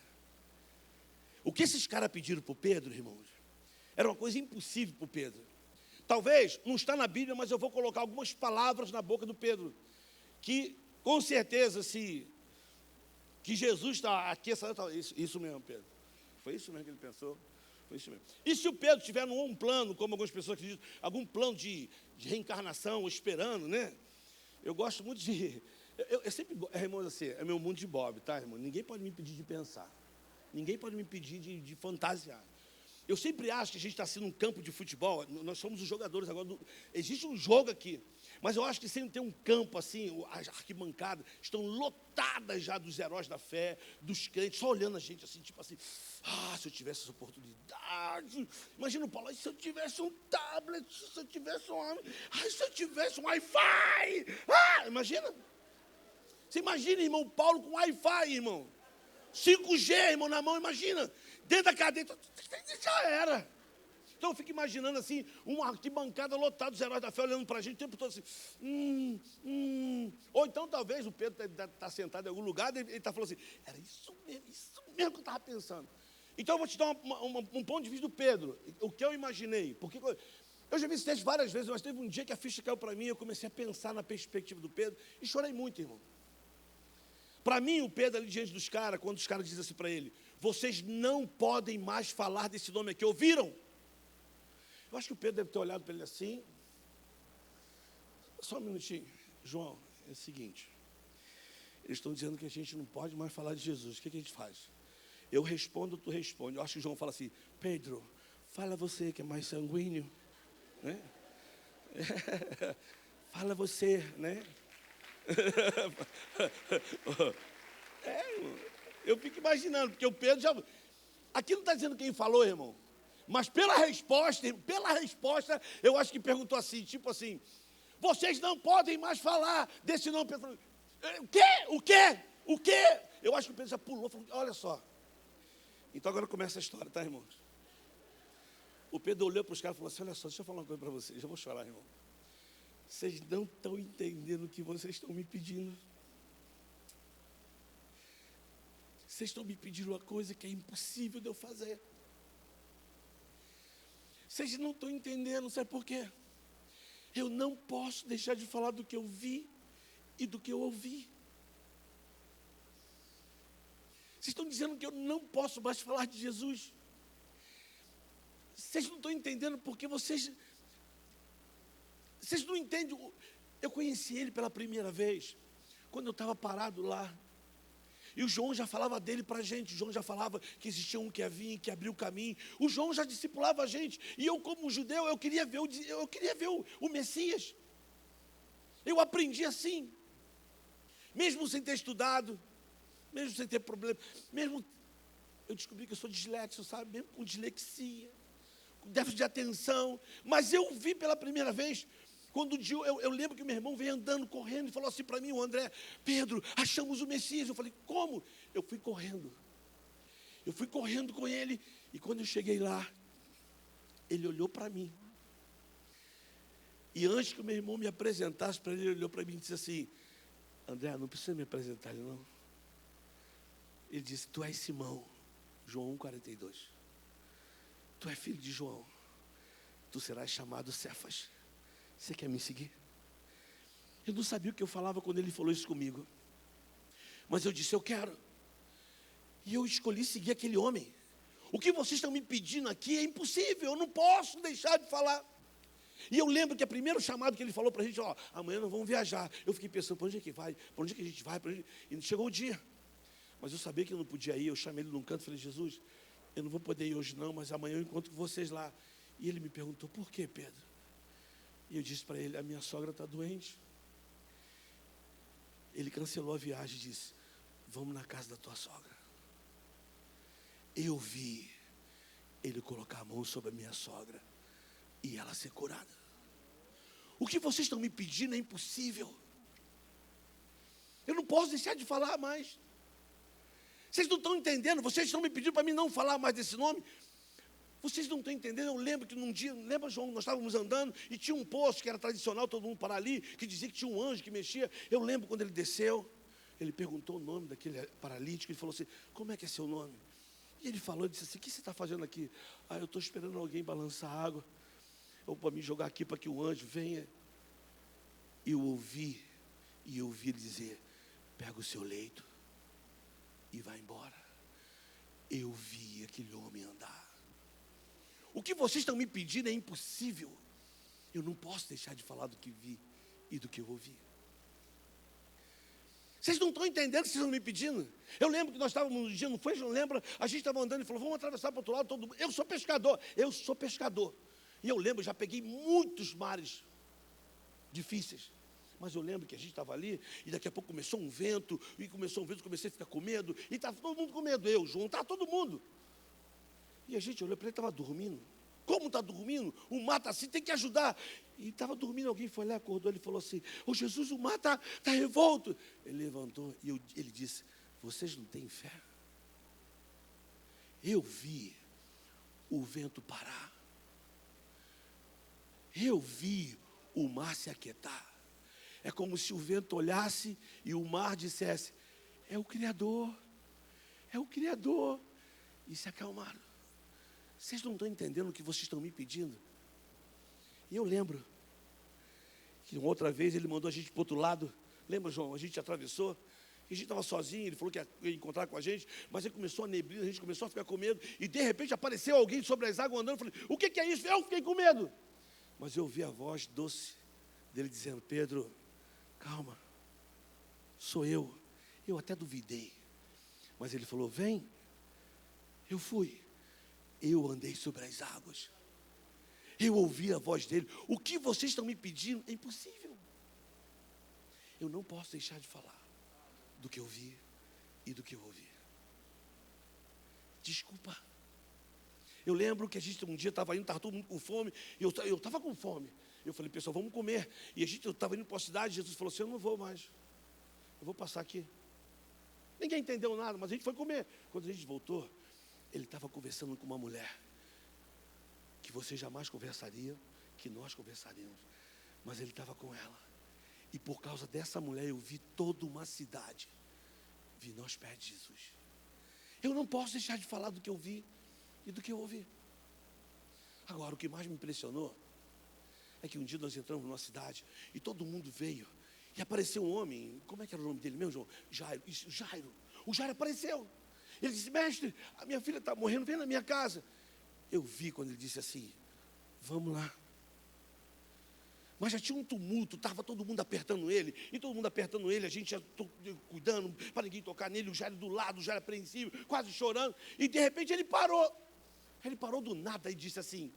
O que esses caras pediram para o Pedro, irmãos, era uma coisa impossível para o Pedro. Talvez, não está na Bíblia, mas eu vou colocar algumas palavras na boca do Pedro, que, com certeza, que Jesus está aqui, isso mesmo, Pedro. Foi isso mesmo que ele pensou. Foi isso mesmo. E se o Pedro tiver um plano, como algumas pessoas acreditam, algum plano de reencarnação, esperando, né? Eu gosto muito de... Eu sempre, irmãos, assim, é meu mundo de Bob, tá, irmão? Ninguém pode me impedir de pensar. Ninguém pode me impedir de fantasiar. Eu sempre acho que a gente está assim num campo de futebol, nós somos os jogadores agora, existe um jogo aqui, mas eu acho que sempre tem um campo assim, as arquibancadas estão lotadas já dos heróis da fé, dos crentes, só olhando a gente assim, tipo assim, se eu tivesse essa oportunidade, imagina o Paulo, se eu tivesse um tablet, se eu tivesse se eu tivesse um Wi-Fi, imagina, você imagina, irmão, o Paulo com Wi-Fi, irmão, 5G, irmão, na mão, imagina, dentro da cadeia, já era. Então eu fico imaginando assim, uma arquibancada lotada dos heróis da fé olhando para a gente o tempo todo assim. Ou então talvez o Pedro está sentado em algum lugar e ele está falando assim, era isso mesmo que eu estava pensando. Então eu vou te dar um ponto de vista do Pedro, o que eu imaginei. Porque eu já vi esse texto várias vezes, mas teve um dia que a ficha caiu para mim, eu comecei a pensar na perspectiva do Pedro e chorei muito, irmão. Para mim, o Pedro ali diante dos caras, quando os caras dizem assim para ele, vocês não podem mais falar desse nome aqui, ouviram? Eu acho que o Pedro deve ter olhado para ele assim. Só um minutinho. João, é o seguinte. Eles estão dizendo que a gente não pode mais falar de Jesus. O que a gente faz? Eu respondo, tu responde. Eu acho que o João fala assim, Pedro, fala você que é mais sanguíneo. Né? Fala você, né? Eu fico imaginando, porque o Pedro já... Aqui não está dizendo quem falou, irmão. Mas pela resposta, eu acho que perguntou assim, tipo assim, vocês não podem mais falar desse nome. Pedro, o quê? Eu acho que o Pedro já pulou, falou, olha só. Então agora começa a história, tá, irmãos? O Pedro olhou para os caras e falou assim, olha só, deixa eu falar uma coisa para vocês, já vou chorar, irmão. Vocês não estão entendendo o que vocês estão me pedindo. Vocês estão me pedindo uma coisa que é impossível de eu fazer. Vocês não estão entendendo, sabe por quê? Eu não posso deixar de falar do que eu vi e do que eu ouvi. Vocês estão dizendo que eu não posso mais falar de Jesus. Vocês não estão entendendo porque vocês não entendem. Eu conheci ele pela primeira vez, quando eu estava parado lá. E o João já falava dele para a gente. O João já falava que existia um que ia vir, que abriu o caminho. O João já discipulava a gente. E eu, como judeu, eu queria ver o Messias. Eu aprendi assim. Mesmo sem ter estudado, mesmo sem ter problema, mesmo eu descobri que eu sou disléxico, sabe? Mesmo com dislexia, com déficit de atenção. Mas eu vi pela primeira vez. Quando um dia eu lembro que meu irmão veio andando, correndo, e falou assim para mim, o André, Pedro, achamos o Messias. Eu falei, como? Eu fui correndo com ele, e quando eu cheguei lá, ele olhou para mim. E antes que o meu irmão me apresentasse para ele, ele olhou para mim e disse assim, André, não precisa me apresentar ele não. Ele disse, tu és Simão, João 1,42. Tu és filho de João, tu serás chamado Cefas. Você quer me seguir? Eu não sabia o que eu falava quando ele falou isso comigo. Mas eu disse, eu quero. E eu escolhi seguir aquele homem. O que vocês estão me pedindo aqui é impossível, eu não posso deixar de falar. E eu lembro que o primeiro chamado que ele falou para a gente, amanhã nós vamos viajar. Eu fiquei pensando, para onde é que vai? Para onde é que a gente vai? E chegou o dia. Mas eu sabia que eu não podia ir, eu chamei ele num canto e falei, Jesus, eu não vou poder ir hoje não, mas amanhã eu encontro com vocês lá. E ele me perguntou, por quê, Pedro? E eu disse para ele, a minha sogra está doente. Ele cancelou a viagem e disse, vamos na casa da tua sogra. Eu vi ele colocar a mão sobre a minha sogra e ela ser curada. O que vocês estão me pedindo é impossível. Eu não posso deixar de falar mais. Vocês não estão entendendo, vocês estão me pedindo para mim não falar mais desse nome. Vocês não estão entendendo, eu lembro que num dia, lembra, João, nós estávamos andando e tinha um poço que era tradicional, todo mundo parar ali, que dizia que tinha um anjo que mexia. Eu lembro quando ele desceu, ele perguntou o nome daquele paralítico, ele falou assim, como é que é seu nome? E ele falou, ele disse assim, o que você está fazendo aqui? Eu estou esperando alguém balançar a água, ou para me jogar aqui para que o anjo venha. E eu ouvi ele dizer, pega o seu leito e vai embora. Eu vi aquele homem andar. O que vocês estão me pedindo é impossível. Eu não posso deixar de falar do que vi e do que eu ouvi. Vocês não estão entendendo o que vocês estão me pedindo? Eu lembro que nós estávamos um dia, não lembra? A gente estava andando e falou, vamos atravessar para o outro lado, todo mundo. Eu sou pescador. E eu lembro, já peguei muitos mares difíceis. Mas eu lembro que a gente estava ali, e daqui a pouco começou um vento, comecei a ficar com medo, e estava todo mundo com medo, eu, João, estava todo mundo. E a gente olhou para ele, estava dormindo. Como está dormindo? O mar está assim, tem que ajudar. E estava dormindo, alguém foi lá, acordou, ele falou assim, Jesus, o mar está revolto. Ele levantou e ele disse, vocês não têm fé? Eu vi o vento parar. Eu vi o mar se aquietar. É como se o vento olhasse e o mar dissesse, é o Criador. E se acalmaram. Vocês não estão entendendo o que vocês estão me pedindo? E eu lembro que uma outra vez ele mandou a gente para o outro lado. Lembra, João? A gente atravessou. E a gente estava sozinho, ele falou que ia encontrar com a gente, mas ele começou a neblina, a gente começou a ficar com medo. E de repente apareceu alguém sobre as águas andando. Eu falei, o que é isso? Eu fiquei com medo. Mas eu ouvi a voz doce dele dizendo, Pedro, calma, sou eu. Eu até duvidei. Mas ele falou, vem. Eu fui. Eu andei sobre as águas. Eu ouvi a voz dele. O que vocês estão me pedindo é impossível. Eu não posso deixar de falar do que eu vi e do que eu ouvi. Desculpa. Eu lembro que a gente um dia estava todo mundo com fome. E eu estava com fome. Eu falei, pessoal, vamos comer. E eu estava indo para a cidade. Jesus falou assim, eu não vou mais. Eu vou passar aqui. Ninguém entendeu nada, mas a gente foi comer. Quando a gente voltou, ele estava conversando com uma mulher que você jamais conversaria, que nós conversaríamos. Mas ele estava com ela. E por causa dessa mulher eu vi toda uma cidade vir aos pés de Jesus. Eu não posso deixar de falar do que eu vi e do que eu ouvi. Agora, o que mais me impressionou é que um dia nós entramos numa cidade e todo mundo veio. E apareceu um homem, como é que era o nome dele mesmo, João? Jairo. O Jairo apareceu. Ele disse, mestre, a minha filha está morrendo, vem na minha casa. Eu vi quando ele disse assim, vamos lá. Mas já tinha um tumulto, estava todo mundo apertando ele. E todo mundo apertando ele, a gente já cuidando para ninguém tocar nele. O Jairo do lado, o Jairo apreensivo, quase chorando. E de repente ele parou. Ele parou do nada e disse assim,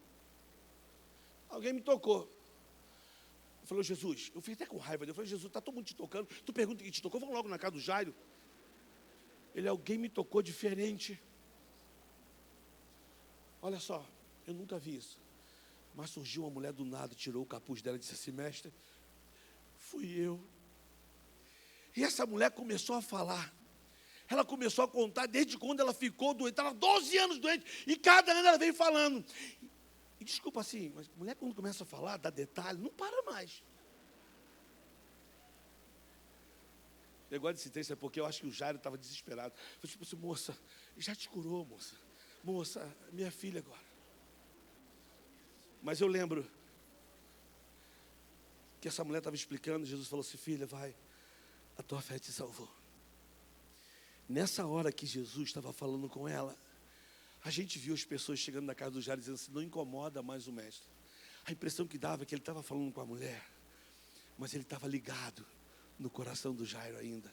alguém me tocou. Eu falei, Jesus, eu fiquei até com raiva dele. Eu falei, Jesus, está todo mundo te tocando. Tu pergunta quem te tocou, vamos logo na casa do Jairo. Alguém me tocou diferente. Olha só, eu nunca vi isso. Mas surgiu uma mulher do nada, tirou o capuz dela e disse assim, mestre, fui eu. E essa mulher começou a falar. Ela começou a contar desde quando ela ficou doente. Estava 12 anos doente. E cada ano ela veio falando. E desculpa assim, mas mulher quando começa a falar, dá detalhe, não para mais. Eu gosto desse texto, porque eu acho que o Jairo estava desesperado. Eu falei, tipo assim, moça, já te curou, moça. Moça, minha filha agora. Mas eu lembro que essa mulher estava explicando, Jesus falou assim, filha, vai, a tua fé te salvou. Nessa hora que Jesus estava falando com ela, a gente viu as pessoas chegando na casa do Jairo dizendo assim, não incomoda mais o mestre. A impressão que dava é que ele estava falando com a mulher, mas ele estava ligado no coração do Jairo ainda.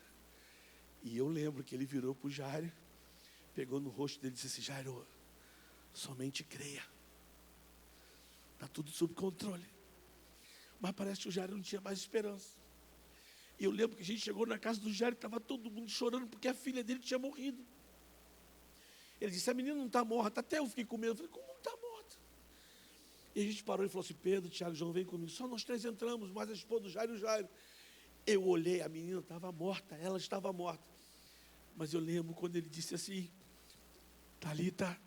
E eu lembro que ele virou para o Jairo, pegou no rosto dele e disse assim, Jairo, somente creia. Está tudo sob controle. Mas parece que o Jairo não tinha mais esperança. E eu lembro que a gente chegou na casa do Jairo e estava todo mundo chorando porque a filha dele tinha morrido. Ele disse, a menina não está morta. Até eu fiquei com medo. Eu falei, como não está morta? E a gente parou e falou assim, Pedro, Tiago, João, vem comigo. Só nós três entramos, mas a esposa do Jairo e o Jairo. Eu olhei, a menina estava morta, ela estava morta. Mas eu lembro quando ele disse assim, Talita,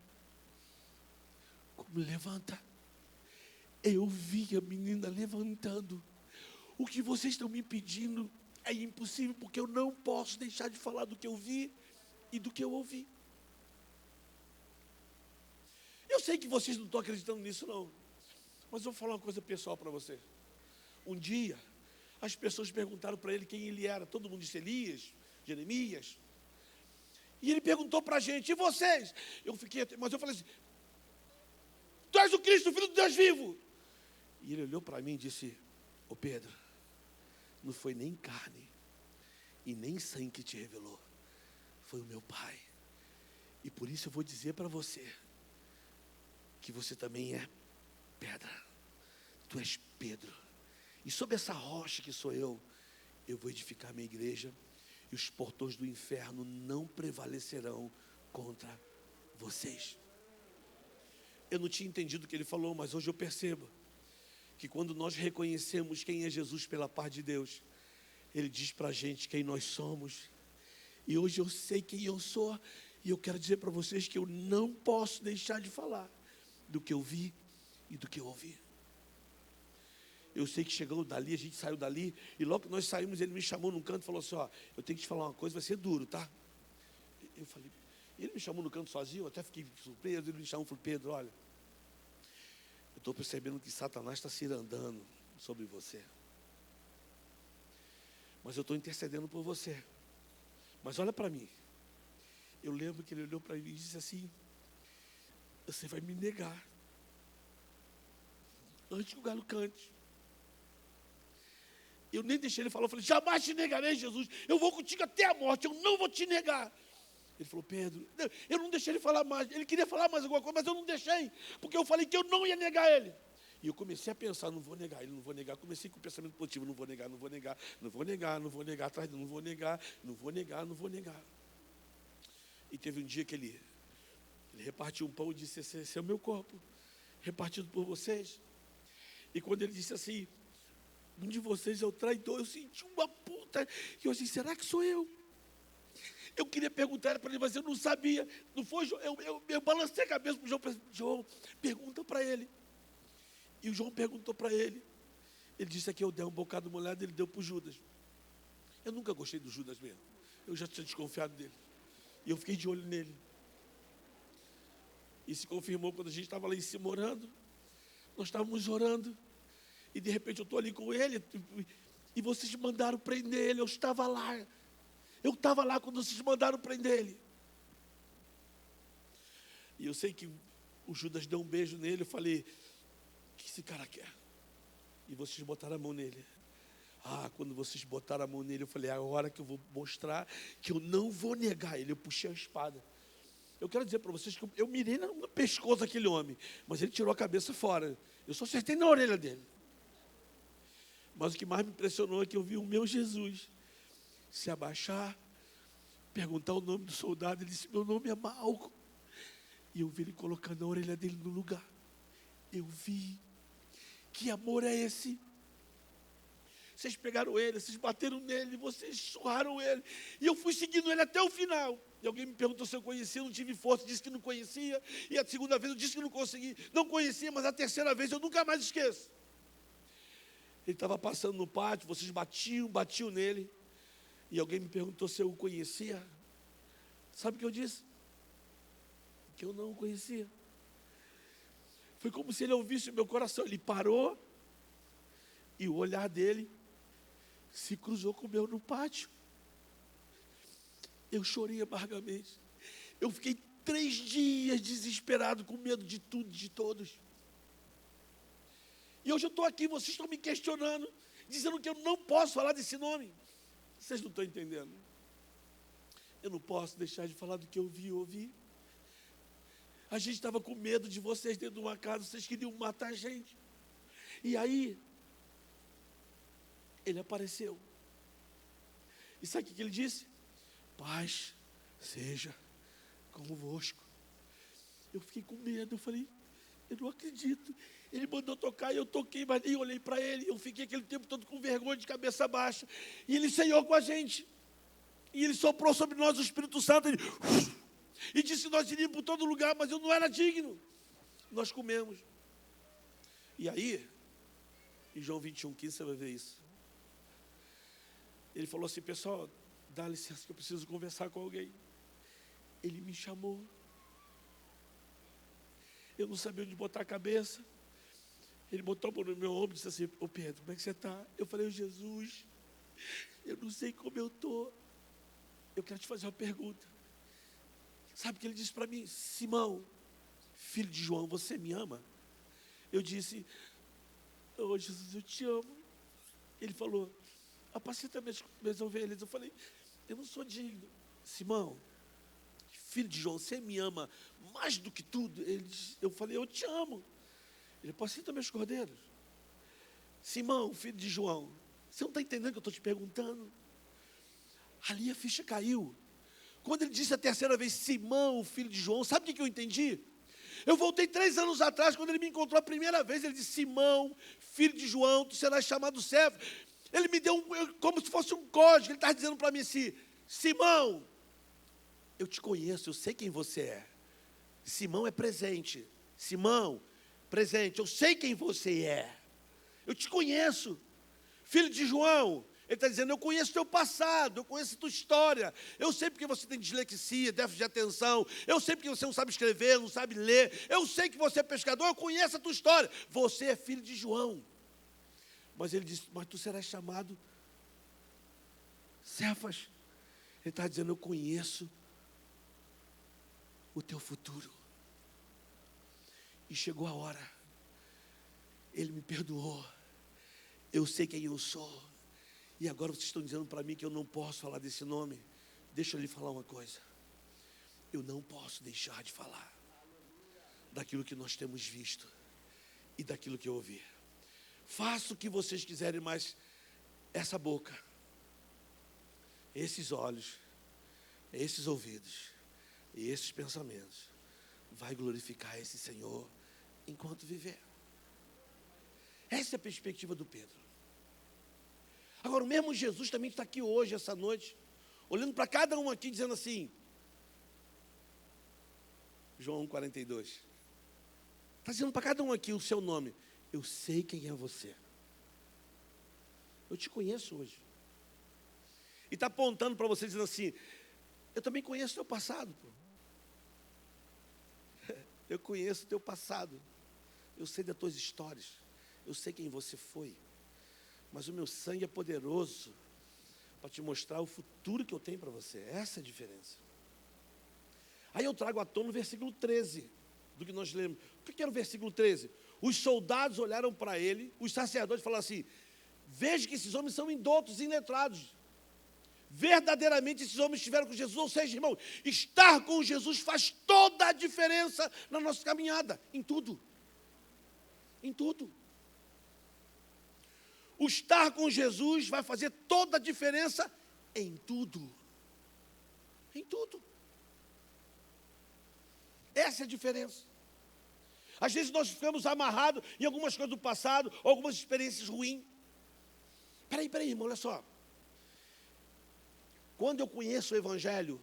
como levanta. Eu vi a menina levantando. O que vocês estão me pedindo é impossível, porque eu não posso deixar de falar do que eu vi e do que eu ouvi. Eu sei que vocês não estão acreditando nisso, não. Mas eu vou falar uma coisa pessoal para vocês. Um dia, as pessoas perguntaram para ele quem ele era. Todo mundo disse Elias, Jeremias. E ele perguntou para a gente, e vocês? Mas eu falei assim, tu és és o Cristo, o Filho do Deus vivo. E ele olhou para mim e disse, ô Pedro, não foi nem carne e nem sangue que te revelou, foi o meu Pai. E por isso eu vou dizer para você, que você também é pedra. Tu és Pedro. E sobre essa rocha que sou eu vou edificar minha igreja, e os portões do inferno não prevalecerão contra vocês. Eu não tinha entendido o que ele falou, mas hoje eu percebo que quando nós reconhecemos quem é Jesus pela parte de Deus, Ele diz para a gente quem nós somos. E hoje eu sei quem eu sou, e eu quero dizer para vocês que eu não posso deixar de falar do que eu vi e do que eu ouvi. Eu sei que chegando dali, a gente saiu dali, e logo que nós saímos, ele me chamou num canto e falou assim, ó, eu tenho que te falar uma coisa, vai ser duro, tá? Eu falei, ele me chamou no canto sozinho, eu até fiquei surpreso, ele me chamou e falou, Pedro, olha, eu estou percebendo que Satanás está cirandando sobre você. Mas eu estou intercedendo por você. Mas olha para mim. Eu lembro que ele olhou para mim e disse assim, você vai me negar antes que o galo cante. Eu nem deixei ele falar, eu falei, jamais te negarei, Jesus, eu vou contigo até a morte, eu não vou te negar. Ele falou, Pedro, eu não deixei ele falar mais, ele queria falar mais alguma coisa, mas eu não deixei, porque eu falei que eu não ia negar ele. E eu comecei a pensar, não vou negar ele, não vou negar, comecei com o pensamento positivo, não vou negar, não vou negar, não vou negar, não vou negar, atrás não vou negar, não vou negar, não vou negar. E teve um dia que ele repartiu um pão e disse, esse é o meu corpo, repartido por vocês. E quando ele disse assim, um de vocês é o traidor, eu senti uma puta, e eu disse, será que sou eu? Eu queria perguntar para ele, mas eu não sabia, não foi, eu balancei a cabeça para o João, João, pergunta para ele. E o João perguntou para ele, ele disse que eu dei um bocado de molhado, ele deu para o Judas. Eu nunca gostei do Judas mesmo, eu já tinha desconfiado dele, e eu fiquei de olho nele. E se confirmou quando a gente estava lá em cima orando, nós estávamos orando, e de repente eu estou ali com ele, e vocês mandaram prender ele, eu estava lá quando vocês mandaram prender ele. E eu sei que o Judas deu um beijo nele, eu falei, o que esse cara quer? E vocês botaram a mão nele. Quando vocês botaram a mão nele, eu falei, é a hora que eu vou mostrar que eu não vou negar ele. Eu puxei a espada. Eu quero dizer para vocês que eu mirei no pescoço daquele homem, mas ele tirou a cabeça fora. Eu só acertei na orelha dele. Mas o que mais me impressionou é que eu vi o meu Jesus se abaixar, perguntar o nome do soldado. Ele disse, meu nome é Malco. E eu vi ele colocando a orelha dele no lugar. Eu vi. Que amor é esse? Vocês pegaram ele, vocês bateram nele, vocês surraram ele. E eu fui seguindo ele até o final. E alguém me perguntou se eu conhecia, eu não tive força, disse que não conhecia. E a segunda vez eu disse que não consegui, não conhecia, mas a terceira vez eu nunca mais esqueço. Ele estava passando no pátio, vocês batiam nele. E alguém me perguntou se eu o conhecia. Sabe o que eu disse? Que eu não o conhecia. Foi como se ele ouvisse o meu coração. Ele parou e o olhar dele se cruzou com o meu no pátio. Eu chorei amargamente. Eu fiquei 3 dias desesperado, com medo de tudo, de todos. E hoje eu estou aqui, vocês estão me questionando, dizendo que eu não posso falar desse nome. Vocês não estão entendendo. Eu não posso deixar de falar do que eu vi e ouvi. A gente estava com medo de vocês dentro de uma casa, vocês queriam matar a gente. E aí, ele apareceu. E sabe o que ele disse? Paz seja convosco. Eu fiquei com medo, eu falei, eu não acredito. Ele mandou tocar e eu toquei, mas nem olhei para ele. Eu fiquei aquele tempo todo com vergonha, de cabeça baixa. E ele ceiou com a gente. E ele soprou sobre nós o Espírito Santo. E disse que nós iríamos por todo lugar, mas eu não era digno. Nós comemos. E aí, em João 21:15, você vai ver isso. Ele falou assim, pessoal, dá licença que eu preciso conversar com alguém. Ele me chamou. Eu não sabia onde botar a cabeça. Ele botou a mão no meu ombro e disse assim, ô Pedro, como é que você está? Eu falei, Jesus, eu não sei como eu estou. Eu quero te fazer uma pergunta. Sabe o que ele disse para mim? Simão, filho de João, você me ama? Eu disse, oh Jesus, eu te amo. Ele falou, apacenta minhas ovelhas. Eu falei, eu não sou digno. Simão, filho de João, você me ama mais do que tudo? Eu falei, eu te amo. Ele, apacenta meus cordeiros. Simão, filho de João, você não está entendendo o que eu estou te perguntando? Ali a ficha caiu. Quando ele disse a terceira vez, Simão, filho de João, sabe o que eu entendi? Eu voltei 3 anos atrás, quando ele me encontrou a primeira vez, ele disse, Simão, filho de João, tu serás chamado Cefas. Ele me deu como se fosse um código, ele estava dizendo para mim assim, Simão, eu te conheço, eu sei quem você é. Simão é presente. Simão, presente, eu sei quem você é. Eu te conheço. Filho de João, ele está dizendo, eu conheço teu passado, eu conheço tua história. Eu sei porque você tem dislexia, déficit de atenção. Eu sei porque você não sabe escrever, não sabe ler. Eu sei que você é pescador, eu conheço a tua história. Você é filho de João. Mas ele disse, mas tu serás chamado Cefas. Ele está dizendo, eu conheço o teu futuro. E chegou a hora. Ele me perdoou. Eu sei quem eu sou. E agora vocês estão dizendo para mim que eu não posso falar desse nome. Deixa eu lhe falar uma coisa. Eu não posso deixar de falar daquilo que nós temos visto e daquilo que eu ouvi. Faça o que vocês quiserem, mas essa boca, esses olhos, esses ouvidos e esses pensamentos vai glorificar esse Senhor enquanto viver. Essa é a perspectiva do Pedro. Agora, o mesmo Jesus também está aqui hoje, essa noite, olhando para cada um aqui, dizendo assim, João 42, está dizendo para cada um aqui o seu nome, eu sei quem é você, eu te conheço hoje, e está apontando para você, dizendo assim, eu também conheço o teu passado, pô. Eu conheço o teu passado, eu sei das tuas histórias, eu sei quem você foi, mas o meu sangue é poderoso para te mostrar o futuro que eu tenho para você. Essa é a diferença. Aí eu trago à tona o versículo 13 do que nós lemos. O que era o versículo 13? Os soldados olharam para ele, os sacerdotes falaram assim, veja que esses homens são indoutos e iletrados. Verdadeiramente esses homens estiveram com Jesus. Ou seja, irmão, estar com Jesus faz toda a diferença na nossa caminhada, em tudo. Em tudo. O estar com Jesus vai fazer toda a diferença em tudo. Em tudo. Essa é a diferença. Às vezes nós ficamos amarrados em algumas coisas do passado, ou algumas experiências ruins. Peraí, irmão, olha só. Quando eu conheço o Evangelho,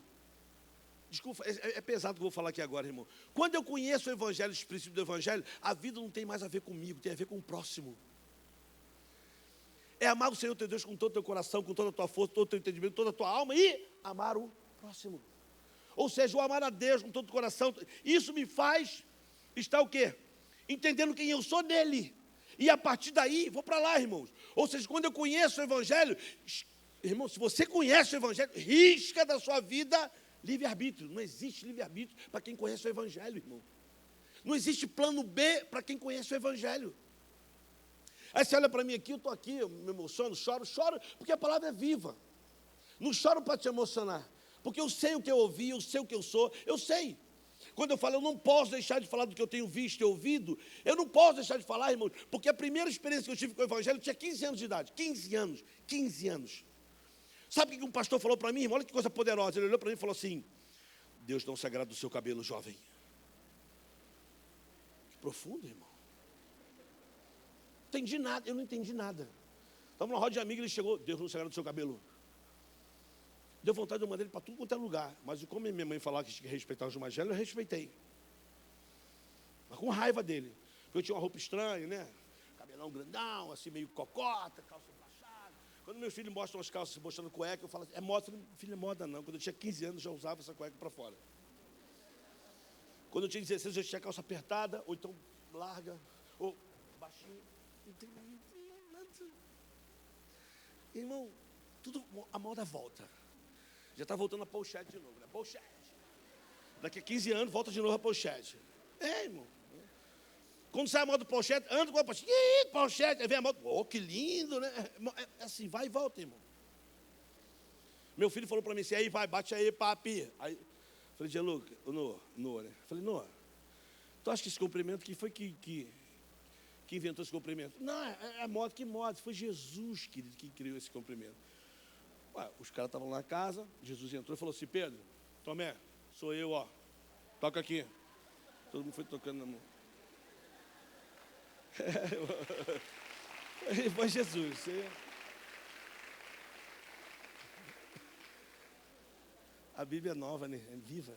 desculpa, é pesado o que eu vou falar aqui agora, irmão. Quando eu conheço o Evangelho, os princípios do Evangelho, a vida não tem mais a ver comigo, tem a ver com o próximo. É amar o Senhor teu Deus com todo o teu coração, com toda a tua força, todo o teu entendimento, toda a tua alma e amar o próximo. Ou seja, o amar a Deus com todo o coração, isso me faz estar o quê? Entendendo quem eu sou nele. E a partir daí, vou para lá, irmãos. Ou seja, quando eu conheço o Evangelho, irmão, se você conhece o Evangelho, risca da sua vida livre-arbítrio. Não existe livre-arbítrio para quem conhece o Evangelho, irmão. Não existe plano B para quem conhece o Evangelho. Aí você olha para mim aqui, eu estou aqui, eu me emociono, choro, porque a palavra é viva. Não choro para te emocionar, porque eu sei o que eu ouvi, eu sei o que eu sou, eu sei. Quando eu falo, eu não posso deixar de falar do que eu tenho visto e ouvido, eu não posso deixar de falar, irmão, porque a primeira experiência que eu tive com o Evangelho, eu tinha 15 anos de idade, 15 anos. Sabe o que um pastor falou para mim, irmão? Olha que coisa poderosa, ele olhou para mim e falou assim, Deus não se agrada do seu cabelo, jovem. Que profundo, irmão. Entendi nada, eu não entendi nada. Estava numa roda de amigos, ele chegou, Deus não se agrada do seu cabelo. Deu vontade de mandar ele para tudo quanto é lugar. Mas como minha mãe falava que tinha que respeitar os mais velhos, eu respeitei. Mas com raiva dele. Porque eu tinha uma roupa estranha, né? Cabelão grandão, assim meio cocota, calça baixada. Quando meus filhos mostram as calças mostrando cueca, eu falo assim, é moda? Filho, é moda não. Quando eu tinha 15 anos, já usava essa cueca para fora. Quando eu tinha 16, eu já tinha calça apertada, ou então larga, ou baixinho. Irmão, tudo, a moda volta. Já está voltando a pochete de novo, né? Pochete. Daqui a 15 anos, volta de novo a pochete. É, irmão. Quando sai a moto do Pochete, anda com a Pochete. Ih, Pochete. Aí vem a moto. Oh, que lindo, né? É assim, vai e volta, irmão. Meu filho falou para mim assim, aí vai, bate aí, papi. Aí, falei, Gianluca, Noah, né? Falei, Noah, tu acha que esse comprimento, quem foi que inventou esse comprimento? Não, é a moto, que moto? Foi Jesus, querido, que criou esse comprimento. Ué, os caras estavam lá na casa, Jesus entrou e falou assim, Pedro, Tomé, sou eu, ó, toca aqui. Todo mundo foi tocando na mão. Foi Jesus. A Bíblia é nova, né? É viva.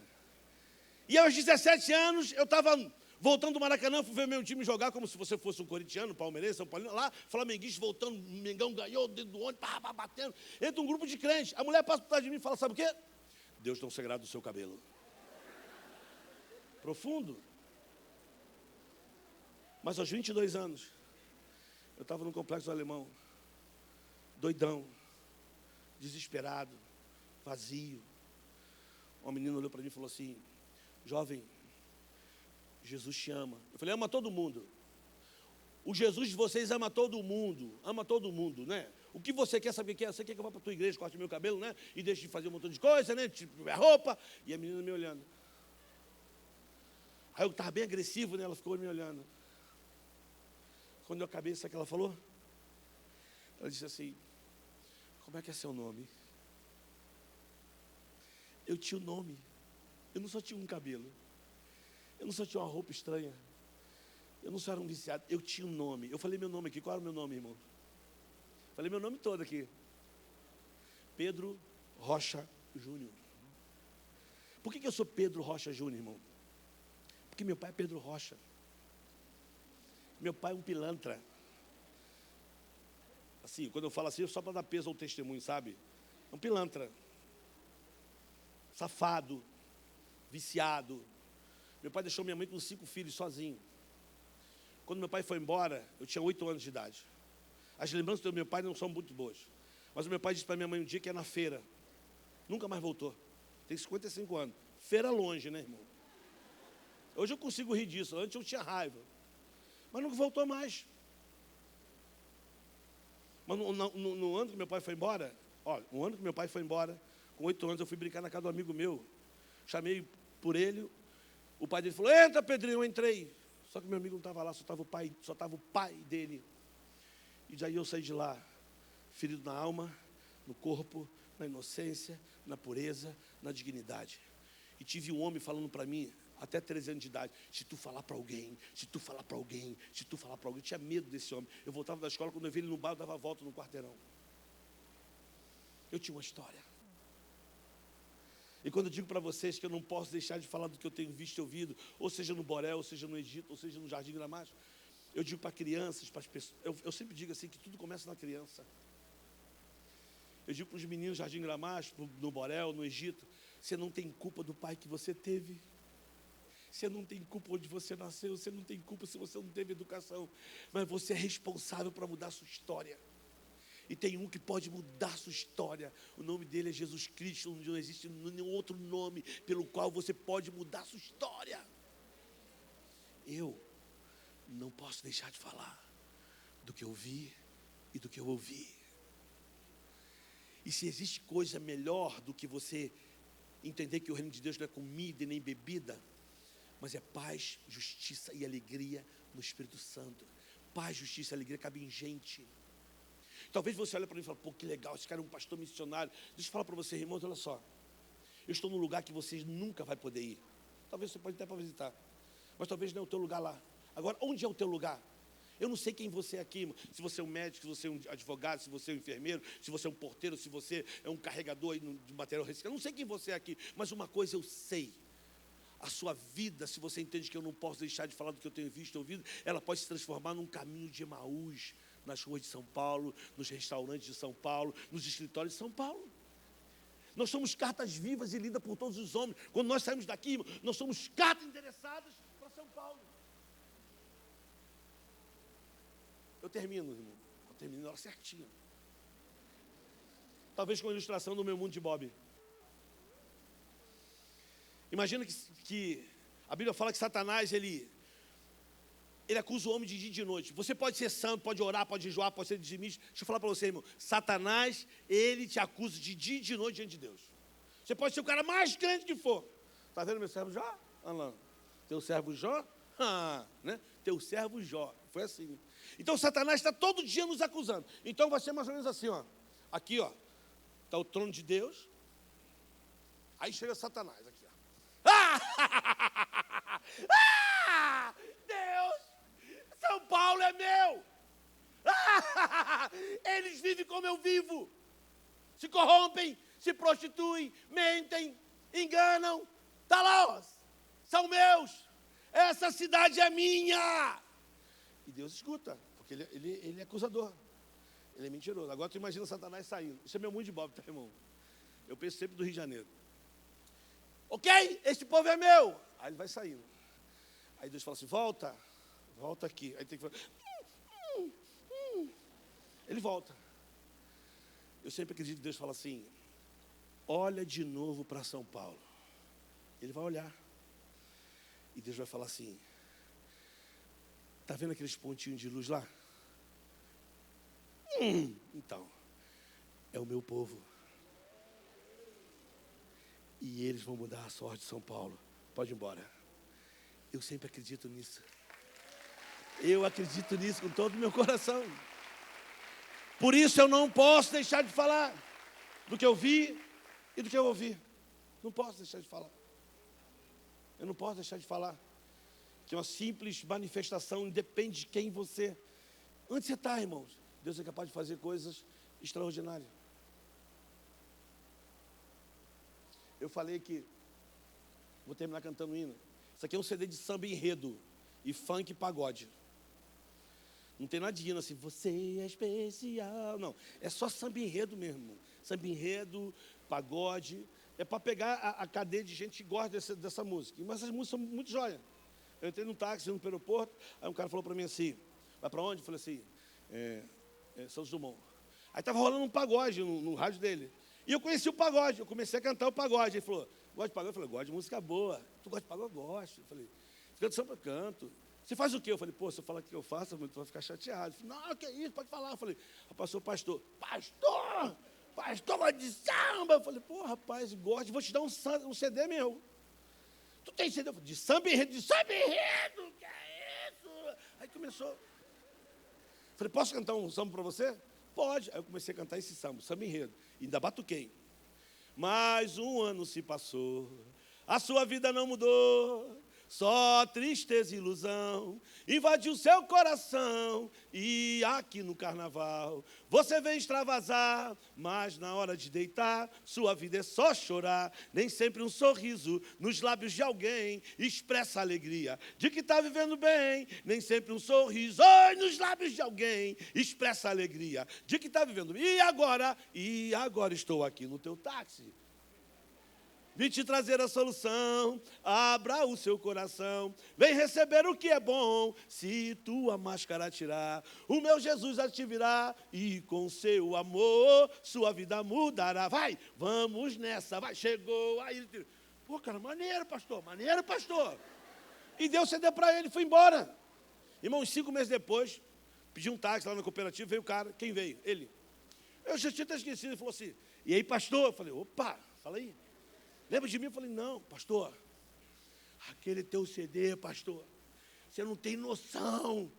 E aos 17 anos, eu estava voltando do Maracanã, fui ver meu time jogar como se você fosse um corintiano, palmeirense, São Paulino. Lá, flamenguista voltando, Mengão ganhou, dentro do ônibus, batendo. Entra um grupo de crentes. A mulher passa por trás de mim e fala, sabe o quê? Deus não sagrado do seu cabelo. Profundo. Mas aos 22 anos, eu estava no Complexo Alemão, doidão, desesperado, vazio. Uma menina olhou para mim e falou assim, jovem, Jesus te ama. Eu falei, ama todo mundo. O Jesus de vocês ama todo mundo, né? O que você quer saber que é? Você quer que eu vá para a tua igreja, corte meu cabelo, né? E deixe de fazer um montão de coisa, né? Tipo, a roupa. E a menina me olhando. Aí eu estava bem agressivo, né? Ela ficou me olhando. Quando eu acabei, sabe o que ela falou? Ela disse assim, como é que é seu nome? Eu tinha um nome. Eu não só tinha um cabelo. Eu não só tinha uma roupa estranha. Eu não só era um viciado. Eu tinha um nome. Eu falei meu nome aqui. Qual era o meu nome, irmão? Falei meu nome todo aqui. Pedro Rocha Júnior. Por que eu sou Pedro Rocha Júnior, irmão? Porque meu pai é Pedro Rocha. Meu pai é um pilantra. Assim, quando eu falo assim, é só para dar peso ao testemunho, sabe? É um pilantra. Safado. Viciado. Meu pai deixou minha mãe com 5 filhos sozinho. Quando meu pai foi embora, eu tinha 8 anos de idade. As lembranças do meu pai não são muito boas. Mas o meu pai disse para minha mãe um dia que é na feira. Nunca mais voltou. Tem 55 anos. Feira longe, né, irmão? Hoje eu consigo rir disso. Antes eu tinha raiva. Mas nunca voltou mais. Mas no ano que meu pai foi embora, olha, no ano que meu pai foi embora, com 8 anos, eu fui brincar na casa do amigo meu. Chamei por ele, o pai dele falou, entra, Pedrinho, eu entrei. Só que meu amigo não estava lá, só estava o pai dele. E daí eu saí de lá, ferido na alma, no corpo, na inocência, na pureza, na dignidade. E tive um homem falando para mim, até 13 anos de idade, se tu falar para alguém, eu tinha medo desse homem. Eu voltava da escola, quando eu vi ele no bar, eu dava a volta no quarteirão. Eu tinha uma história. E quando eu digo para vocês que eu não posso deixar de falar do que eu tenho visto e ouvido, ou seja no Borel, ou seja no Egito, ou seja no Jardim Gramacho, eu digo para crianças, para as pessoas, eu sempre digo assim, que tudo começa na criança. Eu digo para os meninos do Jardim Gramacho, no Borel, no Egito, você não tem culpa do pai que você teve. Você não tem culpa onde você nasceu, você não tem culpa se você não teve educação, mas você é responsável para mudar a sua história. E tem um que pode mudar a sua história. O nome dele é Jesus Cristo. Não existe nenhum outro nome pelo qual você pode mudar a sua história. Eu não posso deixar de falar do que eu vi e do que eu ouvi. E se existe coisa melhor do que você entender que o reino de Deus não é comida e nem bebida, mas é paz, justiça e alegria no Espírito Santo. Paz, justiça e alegria cabe em gente. Talvez você olhe para mim e fale, pô, que legal, esse cara é um pastor missionário. Deixa eu falar para você, irmãos, olha só. Eu estou num lugar que vocês nunca vão poder ir. Talvez você pode até para visitar, mas talvez não é o teu lugar lá. Agora, onde é o teu lugar? Eu não sei quem você é aqui, irmão. Se você é um médico, se você é um advogado, se você é um enfermeiro, se você é um porteiro, se você é um carregador de material reciclado. Eu não sei quem você é aqui, mas uma coisa eu sei. A sua vida, se você entende que eu não posso deixar de falar do que eu tenho visto e ouvido, ela pode se transformar num caminho de Emaús, nas ruas de São Paulo, nos restaurantes de São Paulo, nos escritórios de São Paulo. Nós somos cartas vivas e lidas por todos os homens. Quando nós saímos daqui, irmão, nós somos cartas endereçadas para São Paulo. Eu termino, irmão. Eu termino na hora certinha. Talvez com a ilustração do meu mundo de Bob. Imagina que a Bíblia fala que Satanás, ele ele acusa o homem de dia e de noite. Você pode ser santo, pode orar, pode jejuar, pode ser dizimista. Deixa eu falar para você, irmão. Satanás, ele te acusa de dia e de noite diante de Deus. Você pode ser o cara mais crente que for. Está vendo meu servo Jó? Alain, teu servo Jó? Né? Teu servo Jó. Foi assim. Então, Satanás está todo dia nos acusando. Então, vai ser mais ou menos assim, ó. Aqui, ó. Está o trono de Deus. Aí chega Satanás, aqui, ó. Deus, São Paulo é meu. Eles vivem como eu vivo. Se corrompem, se prostituem, mentem, enganam. Está lá, ó. São meus. Essa cidade é minha. E Deus escuta, porque ele é acusador. Ele é mentiroso. Agora tu imagina Satanás saindo. Isso é meu mundo de Bob, tá, irmão? Eu penso sempre do Rio de Janeiro. Ok, este povo é meu. Aí ele vai saindo. Aí Deus fala assim, volta aqui. Aí tem que falar, ele volta. Eu sempre acredito que Deus fala assim, olha de novo para São Paulo. Ele vai olhar. E Deus vai falar assim, está vendo aqueles pontinhos de luz lá? Então, é o meu povo. E eles vão mudar a sorte de São Paulo. Pode ir embora. Eu sempre acredito nisso. Eu acredito nisso com todo o meu coração. Por isso eu não posso deixar de falar do que eu vi e do que eu ouvi. Não posso deixar de falar. Eu não posso deixar de falar. Que uma simples manifestação depende de quem você... Onde você está, irmãos? Deus é capaz de fazer coisas extraordinárias. Eu falei que... Vou terminar cantando um hino. Isso aqui é um CD de samba enredo e funk e pagode. Não tem nada de hino assim, você é especial. Não, é só samba enredo mesmo. Samba enredo, pagode. É para pegar a cadeia de gente que gosta dessa música. Mas essas músicas são muito joia. Eu entrei num táxi, indo para o aeroporto, aí um cara falou para mim assim, vai para onde? Eu falei assim, Santos Dumont. Aí estava rolando um pagode no rádio dele. E eu conheci o pagode, eu comecei a cantar o pagode. Ele falou, gosta de pagode? Eu falei, gosto de música boa. Tu gosta de pagode? Eu gosto. Eu falei, canta samba, eu canto. Você faz o quê? Eu falei, pô, se eu falar o que eu faço, tu vai ficar chateado. Ele falou, não, que isso, pode falar. Eu falei, rapaz, sou pastor. Pastor de samba. Eu falei, pô, rapaz, gosto, vou te dar um CD meu. Tu tem CD? Eu falei, de samba enredo, que é isso? Aí começou. Eu falei, posso cantar um samba para você? Pode. Aí eu comecei a cantar esse samba enredo. E ainda batuquei. Mais um ano se passou, a sua vida não mudou. Só tristeza e ilusão invadiu seu coração. E aqui no carnaval você vem extravasar, mas na hora de deitar sua vida é só chorar. Nem sempre um sorriso nos lábios de alguém expressa a alegria de que está vivendo bem. Nem sempre um sorriso nos lábios de alguém expressa a alegria de que está vivendo bem. E agora estou aqui no teu táxi. Vim te trazer a solução, abra o seu coração, vem receber o que é bom, se tua máscara tirar, o meu Jesus a te virá, e com seu amor, sua vida mudará. Vai, vamos nessa, vai, chegou, aí ele, pô, cara, maneiro, pastor. E deu CD para ele, foi embora. Irmãos, 5 meses depois, pedi um táxi lá na cooperativa, veio o cara, quem veio? Ele. Eu já tinha até esquecido, ele falou assim, e aí, pastor? Eu falei, opa, fala aí. Lembra de mim? Eu falei, não, pastor, aquele teu CD, pastor, você não tem noção.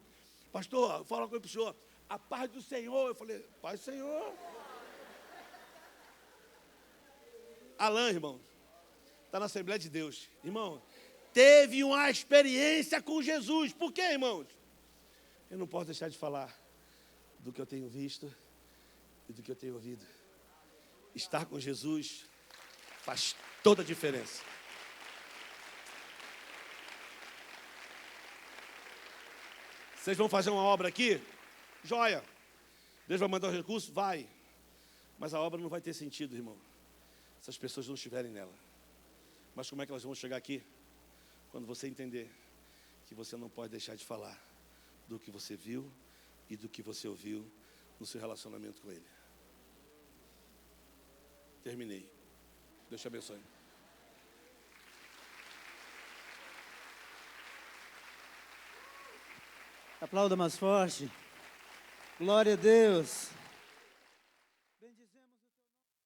Pastor, fala com ele para o senhor, a paz do Senhor. Eu falei, paz do Senhor. Alain, irmão, está na Assembleia de Deus. Irmão, teve uma experiência com Jesus. Por quê, irmãos? Eu não posso deixar de falar do que eu tenho visto e do que eu tenho ouvido. Estar com Jesus faz toda a diferença. Vocês vão fazer uma obra aqui? Joia. Deus vai mandar os recursos? Vai. Mas a obra não vai ter sentido, irmão, se as pessoas não estiverem nela. Mas como é que elas vão chegar aqui? Quando você entender que você não pode deixar de falar do que você viu e do que você ouviu no seu relacionamento com Ele. Terminei. Deus te abençoe. Aplauda mais forte. Glória a Deus. Bendizemos o teu nome.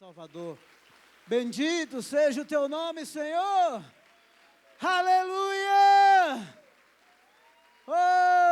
Salvador. Bendito seja o teu nome, Senhor. Aleluia! Oh!